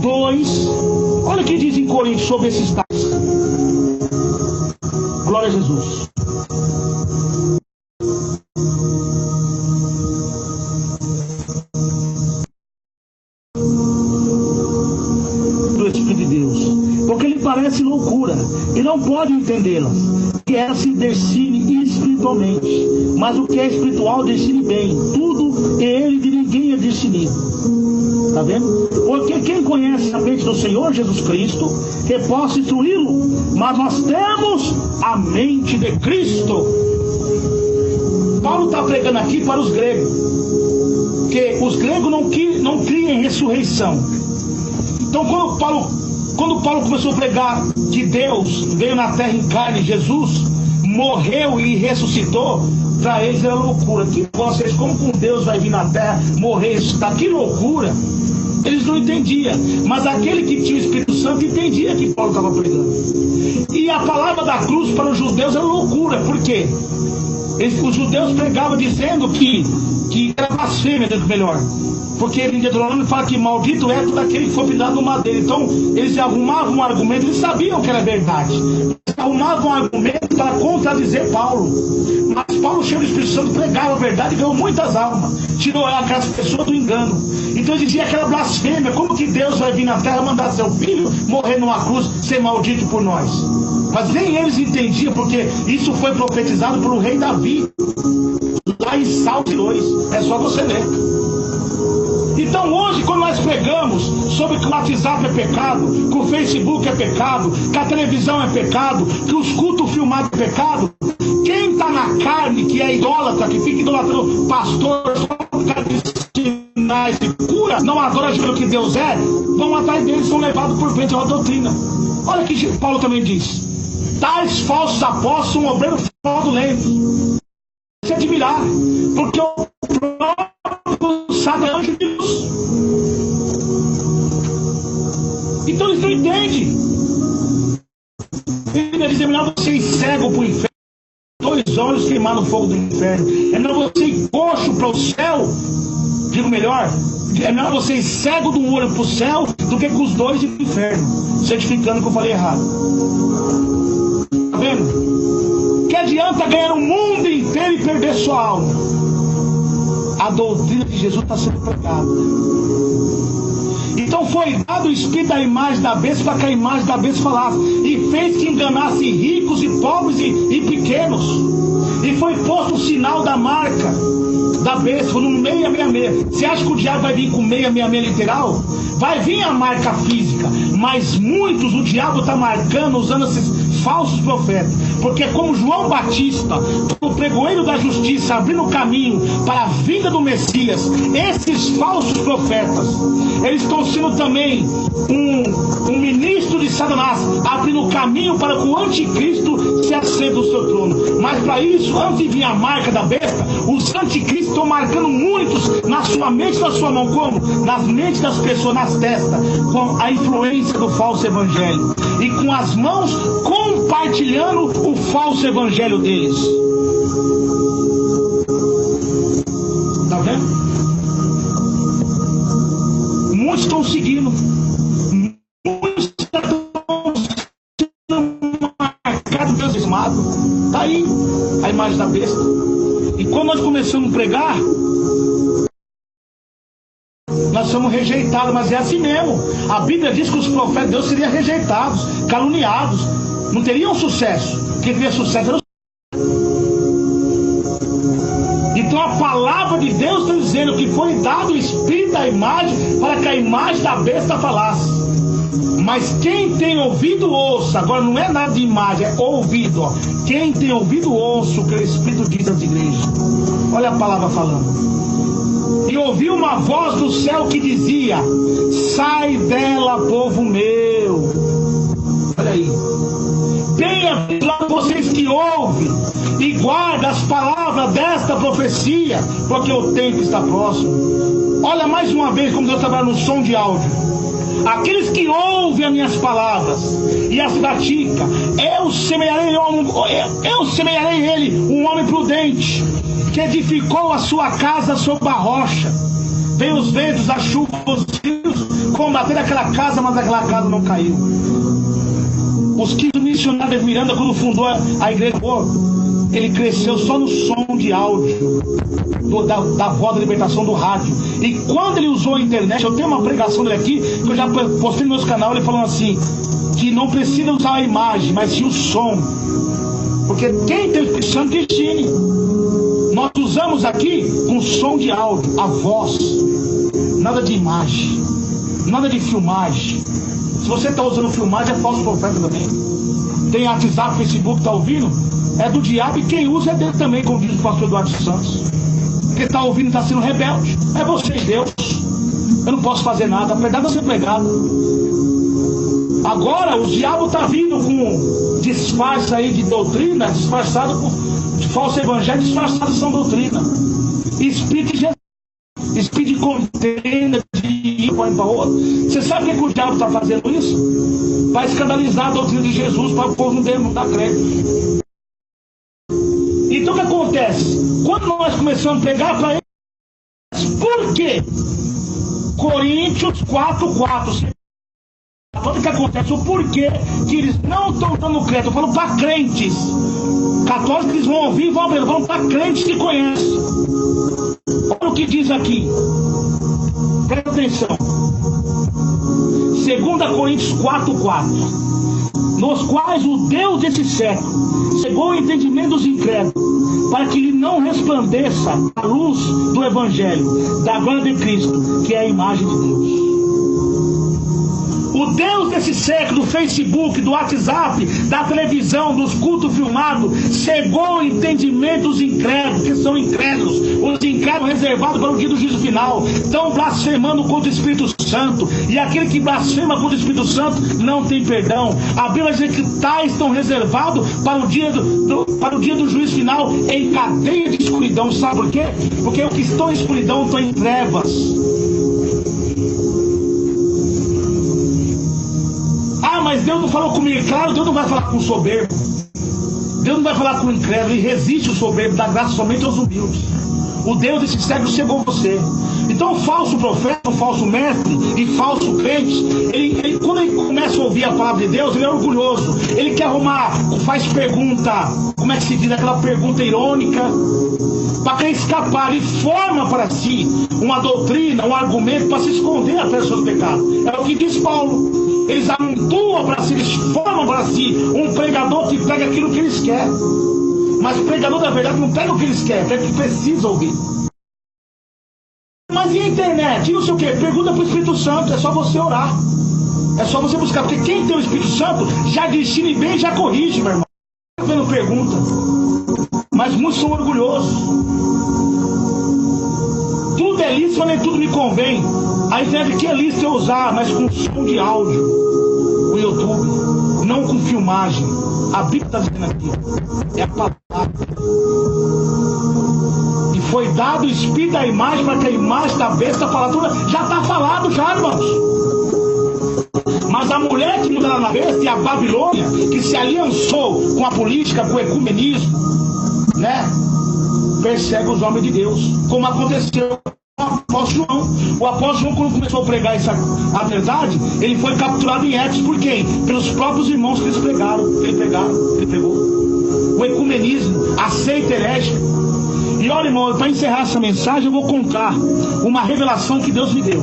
[SPEAKER 1] 2. Olha o que diz em Coríntios sobre esses dados. Glória a Jesus. Porque lhe parece loucura e não pode entendê-las, que ela se discerne espiritualmente, mas o que é espiritual discerne bem, tudo é ele de ninguém é discernido. Está vendo? Porque quem conhece a mente do Senhor Jesus Cristo, que possa instruí-lo, mas nós temos a mente de Cristo. Paulo está pregando aqui para os gregos, que os gregos não criam em ressurreição. Então quando Paulo começou a pregar que Deus veio na terra em carne, Jesus morreu e ressuscitou, para eles era loucura. Que vocês, como com Deus vai vir na terra, morrer e ressuscitar? Que loucura! Eles não entendiam, mas aquele que tinha o Espírito Santo entendia que Paulo estava pregando. E a palavra da cruz para os judeus era loucura. Por quê? Os judeus pregavam dizendo que era blasfêmia, melhor. Porque em Deuteronômio fala que maldito é todo aquele que for pendurado no madeiro. Então eles arrumavam um argumento, eles sabiam que era verdade. Eles arrumavam um argumento para contradizer Paulo. Mas Paulo, cheio do Espírito Santo, pregava a verdade e ganhou muitas almas. Tirou aquelas pessoas do engano. Então ele dizia que era blasfêmia. Como que Deus vai vir na terra mandar seu filho morrer numa cruz, ser maldito por nós? Mas nem eles entendiam, porque isso foi profetizado pelo rei Davi, lá em Salmo 2. É só você ler. Então hoje, quando nós pregamos sobre que o WhatsApp é pecado, que o Facebook é pecado, que a televisão é pecado, que os cultos filmados é pecado, quem está na carne, que é idólatra, que fica idolatrando pastor, só por causa de sinais de cura, não adora aquilo que Deus é, vão atrás deles, são levados por vento de uma doutrina. Olha o que Paulo também diz: tais falsos apóstolos são obreiros fraudulentos. Se admirar, porque o próprio sábio é anjo de Deus. Então eles não entendem. Ele diz: é melhor você ir cego para o inferno, 2 olhos queimar no fogo do inferno. É melhor você ir coxo para o céu. Digo melhor, é melhor você ir cego de um olho para o céu do que com os 2 ir para o inferno. Certificando que eu falei errado. Está vendo? Que adianta ganhar o mundo inteiro e perder sua alma? A doutrina de Jesus está sendo pregada. Então foi dado o espírito da imagem da besta para que a imagem da besta falasse, e fez que enganasse ricos e pobres e pequenos. E foi posto o sinal da marca da besta, no 666. Você acha que o diabo vai vir com 666 literal? Vai vir a marca física, mas muitos o diabo está marcando usando esses falsos profetas. Porque como João Batista, o pregoeiro da justiça, abrindo o caminho para a vinda do Messias, esses falsos profetas, eles estão sendo também um ministro de Satanás, abrindo o caminho para que o anticristo se assente do seu trono. Mas para isso, antes de vir a marca da besta, os anticristos estão marcando muitos na sua mente e na sua mão. Como? Nas mentes das pessoas, nas testas, com a influência do falso evangelho. E com as mãos compartilhando o falso evangelho deles. Tá vendo? Muitos estão seguindo. Muitos estão sendo marcados pelo desmado. Tá aí a imagem da besta. E quando nós começamos a pregar, nós somos rejeitados, mas é assim mesmo. A Bíblia diz que os profetas de Deus seriam rejeitados, caluniados, não teriam sucesso. Quem teria sucesso era o... Então a palavra de Deus está dizendo que foi dado o espírito da imagem para que a imagem da besta falasse. Mas quem tem ouvido, ouça. Agora não é nada de imagem, é ouvido. Ó. Quem tem ouvido, ouça o que o Espírito diz às igrejas. Olha a palavra falando. E ouvi uma voz do céu que dizia: sai dela, povo meu. Olha aí. Bem-aventurados vocês que ouvem e guardam as palavras desta profecia, porque o tempo está próximo. Olha mais uma vez como Deus trabalha no som de áudio. Aqueles que ouvem as minhas palavras e as praticam, eu semearei ele, um homem prudente, que edificou a sua casa sobre a rocha. Veio os ventos, a chuva, os rios, combater aquela casa, mas aquela casa não caiu. Os 15 missionários de Miranda, quando fundou a igreja, ele cresceu só no som de áudio da voz da libertação do rádio. E quando ele usou a internet, eu tenho uma pregação dele aqui que eu já postei no meu canal, ele falando assim, que não precisa usar a imagem, mas sim o som, porque quem tem o Espírito Santo que ensine. Nós usamos aqui com som de áudio, a voz, nada de imagem, nada de filmagem. Se você está usando filmagem, é falso profeta também. Tem WhatsApp, Facebook, está ouvindo? É do diabo, e quem usa é dele também, como diz o pastor Eduardo Santos. Quem está ouvindo está sendo rebelde. É você e Deus. Eu não posso fazer nada. A verdade é ser pregado. Agora o diabo está vindo com disfarce aí de doutrina, disfarçado de falso evangelho, disfarçado de sã doutrina. Espírito de Jesus. Espírito de contenda, de ir para outro. Você sabe o que o diabo está fazendo isso? Para escandalizar a doutrina de Jesus, para o povo não dar crédito. Então o que acontece? Quando nós começamos a pregar para eles, por quê? Coríntios 4:4. O que acontece? O porquê que eles não estão dando crédito? Eu falo para crentes católicos, eles vão ouvir e vão abrir. Eu falo para crentes que conhecem. Olha o que diz aqui. Presta atenção. 2 Coríntios 4:4. Nos quais o Deus desse século cegou o entendimento dos incrédulos, para que lhe não resplandeça a luz do Evangelho, da glória de Cristo, que é a imagem de Deus. O Deus desse século, do Facebook, do WhatsApp, da televisão, dos cultos filmados, cegou o entendimento dos incrédulos, que são incrédulos, os incrédulos reservados para o dia do juízo final, estão blasfemando contra o Espírito Santo, e aquele que blasfema contra o Espírito Santo não tem perdão. A Bíblia diz que tais estão reservados para o dia do juízo final em cadeia de escuridão. Sabe por quê? Porque os que estão em escuridão estão em trevas. Mas Deus não falou comigo. Claro, Deus não vai falar com o soberbo. Deus não vai falar com o incrédulo. Ele resiste o soberbo, dá graça somente aos humildes. O Deus desse século chegou você. Então o falso profeta, o falso mestre e falso crente, quando ele começa a ouvir a palavra de Deus, ele é orgulhoso. Ele quer arrumar, faz pergunta, como é que se diz, aquela pergunta irônica, para querer escapar. Ele forma para si uma doutrina, um argumento para se esconder atrás dos seus pecados. É o que diz Paulo. Eles amontoam para si, eles formam para si um pregador que prega aquilo que eles querem. Mas o pregador da verdade não pega o que eles querem, pega o que precisa ouvir. Mas e a internet? E não sei o que? Pergunta para o Espírito Santo, é só você orar. É só você buscar, porque quem tem o Espírito Santo já discerne bem e já corrige, meu irmão. Não pergunta. Mas muitos são orgulhosos. Tudo é lícito, nem tudo me convém. A internet que é lícito eu usar, mas com som de áudio. O YouTube, não com filmagem. A Bíblia está dizendo aqui. É a palavra. E foi dado o espírito da imagem para que a imagem da besta falar tudo. Já está falado já, irmãos. Mas a mulher que muda lá na besta e a Babilônia, que se aliançou com a política, com o ecumenismo, né? Persegue os homens de Deus, como aconteceu com o apóstolo João. O apóstolo João, quando começou a pregar a verdade, ele foi capturado em Éfeso por quem? Pelos próprios irmãos que eles pregaram. Ele pegou. O ecumenismo, a seita herética. E olha, irmão, para encerrar essa mensagem, eu vou contar uma revelação que Deus me deu.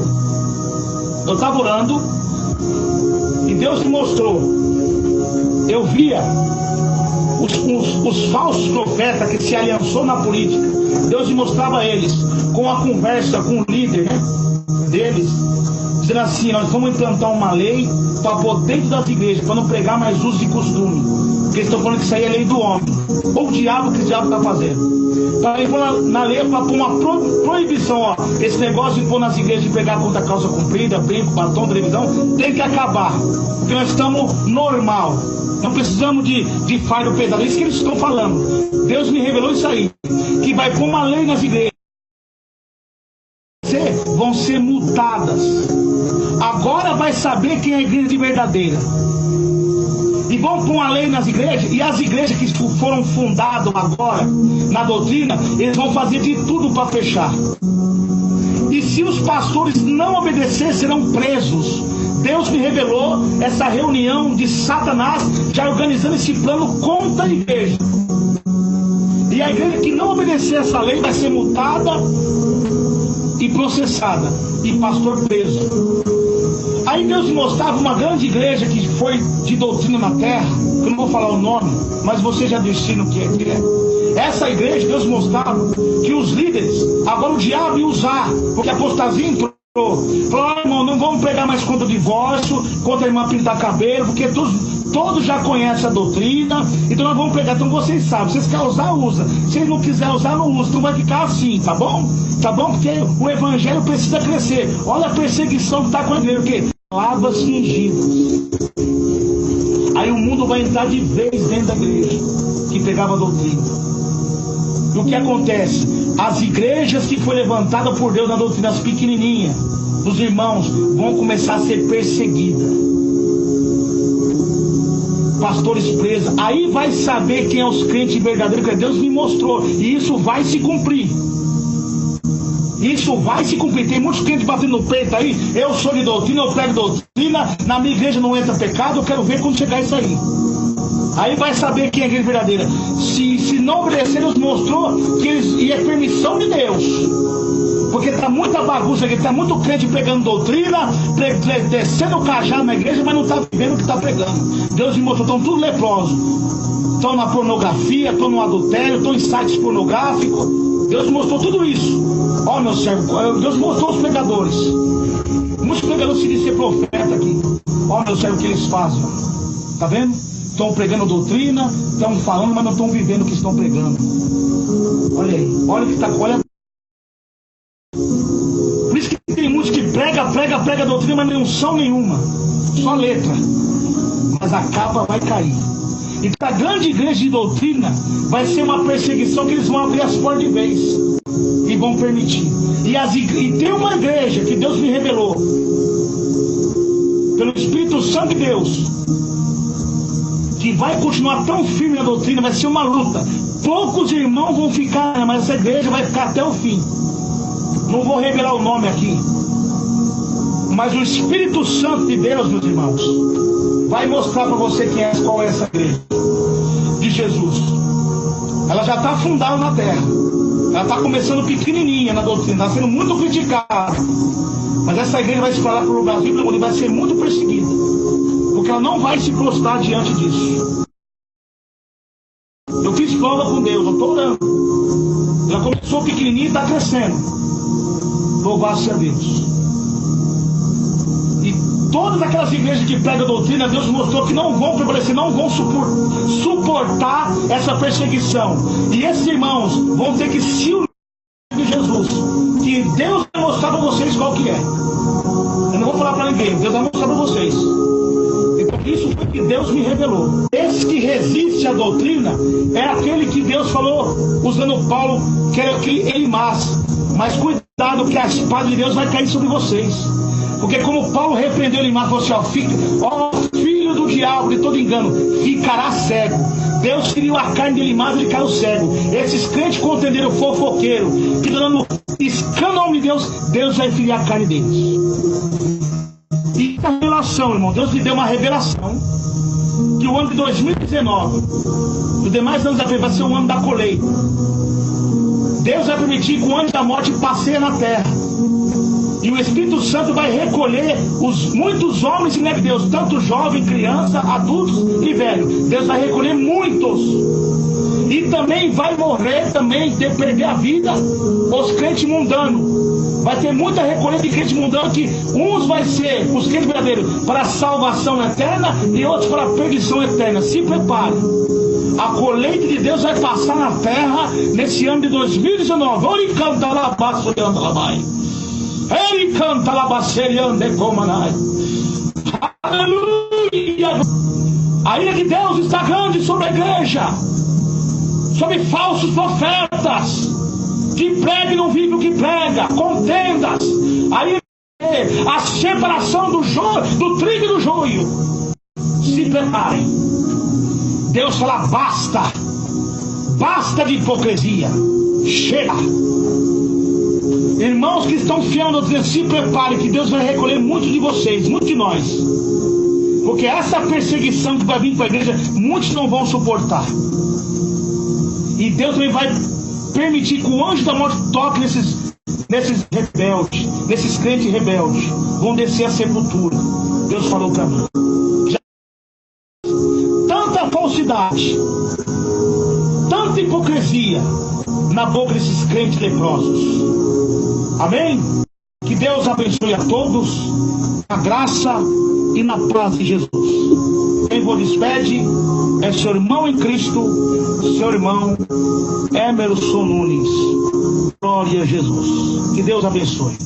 [SPEAKER 1] Eu estava orando e Deus me mostrou. Eu via os falsos profetas que se aliançou na política. Deus me mostrava eles com a conversa com o líder, né, deles, dizendo assim: nós vamos implantar uma lei para pôr dentro das igrejas, para não pregar mais usos e costumes, porque eles estão falando que isso aí é lei do homem, ou o diabo, que o diabo está fazendo. Para pôr na lei, para pôr uma proibição, ó, esse negócio de pôr nas igrejas de pegar contra calça comprida, brinco, batom, televisão, tem que acabar, porque nós estamos normal. Não precisamos de fardo pesado. É isso que eles estão falando. Deus me revelou isso aí. Que vai pôr uma lei nas igrejas. Vão ser multadas. Agora vai saber quem é a igreja de verdadeira. E vão pôr uma lei nas igrejas. E as igrejas que foram fundadas agora, na doutrina, eles vão fazer de tudo para fechar. E se os pastores não obedecerem, serão presos. Deus me revelou essa reunião de Satanás já organizando esse plano contra a igreja. E a igreja que não obedecer essa lei vai ser multada e processada. E pastor preso. Aí Deus me mostrava uma grande igreja que foi de doutrina na terra. Que eu não vou falar o nome, mas você já discerne o que é. Essa igreja, Deus mostrava que os líderes, agora o diabo ia usar, porque a apostasia entrou. Falou: irmão, não vamos pregar mais contra o divórcio, contra a irmã pintar cabelo, porque todos já conhecem a doutrina, então nós vamos pregar. Então vocês sabem, vocês querem usar, usa. Se eles não quiserem usar, não usa. Então vai ficar assim, tá bom? Tá bom? Porque o evangelho precisa crescer. Olha a perseguição que está com a igreja, o quê? Palavras fingidas. Aí o mundo vai entrar de vez dentro da igreja que pegava a doutrina. E o que acontece? As igrejas que foram levantadas por Deus na doutrina, as pequenininhas, os irmãos, vão começar a ser perseguidas. Pastores presos. Aí vai saber quem é os crentes verdadeiros, que Deus me mostrou. E isso vai se cumprir. Isso vai se cumprir. Tem muitos crentes batendo no peito aí. Eu sou de doutrina, eu prego doutrina. Na minha igreja não entra pecado. Eu quero ver quando chegar isso aí. Aí vai saber quem é a igreja verdadeira. Se não obedecer, Deus mostrou que e é permissão de Deus. Porque está muita bagunça aqui, está muito crente pegando doutrina, descendo o cajado na igreja, mas não está vivendo o que está pregando. Deus me mostrou, estão tudo leprosos. Estão na pornografia, estão no adultério, estão em sites pornográficos. Deus mostrou tudo isso. Ó, meu servo, Deus mostrou os pregadores. Muitos pregadores se dizem ser profeta aqui. Ó, meu servo, o que eles fazem. Tá vendo? Estão pregando doutrina, estão falando, mas não estão vivendo o que estão pregando. Olha aí, olha o que está. Olha. Por isso que tem muitos que prega doutrina, mas não são nenhuma. Só letra. Mas a capa vai cair. E a grande igreja de doutrina vai ser uma perseguição que eles vão abrir as portas de vez. E vão permitir. E tem uma igreja que Deus me revelou. Pelo Espírito Santo de Deus. Que vai continuar tão firme na doutrina, vai ser uma luta. Poucos irmãos vão ficar, mas essa igreja vai ficar até o fim. Não vou revelar o nome aqui. Mas o Espírito Santo de Deus, meus irmãos, vai mostrar para você qual é essa igreja de Jesus. Ela já está fundada na terra. Ela está começando pequenininha na doutrina, está sendo muito criticada. Mas essa igreja vai se falar para o Brasil e vai ser muito perseguida. Porque ela não vai se prostrar diante disso. Eu fiz explode com Deus. Eu estou orando. Ela começou pequenininha e está crescendo. Louvado-se a Deus. E todas aquelas igrejas que pregam a doutrina, Deus mostrou que não vão prevalecer, não vão suportar essa perseguição. E esses irmãos vão ter que se unir de Jesus. Que Deus vai mostrar para vocês qual que é. Eu não vou falar para ninguém, Deus vai mostrar para vocês. Então isso foi que Deus me revelou. Esse que resiste à doutrina é aquele que Deus falou, usando Paulo, que era aquele Elimás. Mas cuidado que a espada de Deus vai cair sobre vocês. Porque como Paulo repreendeu Elimás, falou assim, ó, filho do diabo, de todo engano, ficará cego. Deus feriu a carne de Elimás e ele caiu cego. Esses crentes contenderam fofoqueiro, que dando escândalo de Deus, Deus vai ferir a carne deles. E a revelação, irmão, Deus me deu uma revelação que o ano de 2019, os demais anos da frente, vai ser o ano da colheita. Deus vai permitir que o anjo da morte passeie na terra. E o Espírito Santo vai recolher muitos homens e mulheres de Deus, tanto jovem, criança, adultos e velhos. Deus vai recolher muitos. E também vai morrer, também, de perder a vida, os crentes mundanos. Vai ter muita recolhida de crentes mundanos, que uns vai ser os crentes verdadeiros para a salvação eterna e outros para a perdição eterna. Se prepare. A colheita de Deus vai passar na terra nesse ano de 2019. Ele canta lá, passa e anda lá, vai. Ele canta lá, passa e anda como anai. Aleluia. A ira de Deus está grande sobre a igreja, sobre falsos profetas que pregam e não vivem o que prega, contendas. Aí a separação do trigo e do joio. Se preparem. Deus fala, basta. Basta de hipocrisia. Chega. Irmãos que estão fiel à doutrina, se preparem, que Deus vai recolher muitos de vocês, muitos de nós. Porque essa perseguição que vai vir para a igreja, muitos não vão suportar. E Deus também vai permitir que o anjo da morte toque nesses rebeldes, nesses crentes rebeldes. Vão descer à sepultura. Deus falou para mim. Tanta falsidade, tanta hipocrisia na boca desses crentes leprosos. Amém? Que Deus abençoe a todos, na graça e na paz de Jesus. Quem vos despede é seu irmão em Cristo, seu irmão Emerson Nunes. Glória a Jesus. Que Deus abençoe.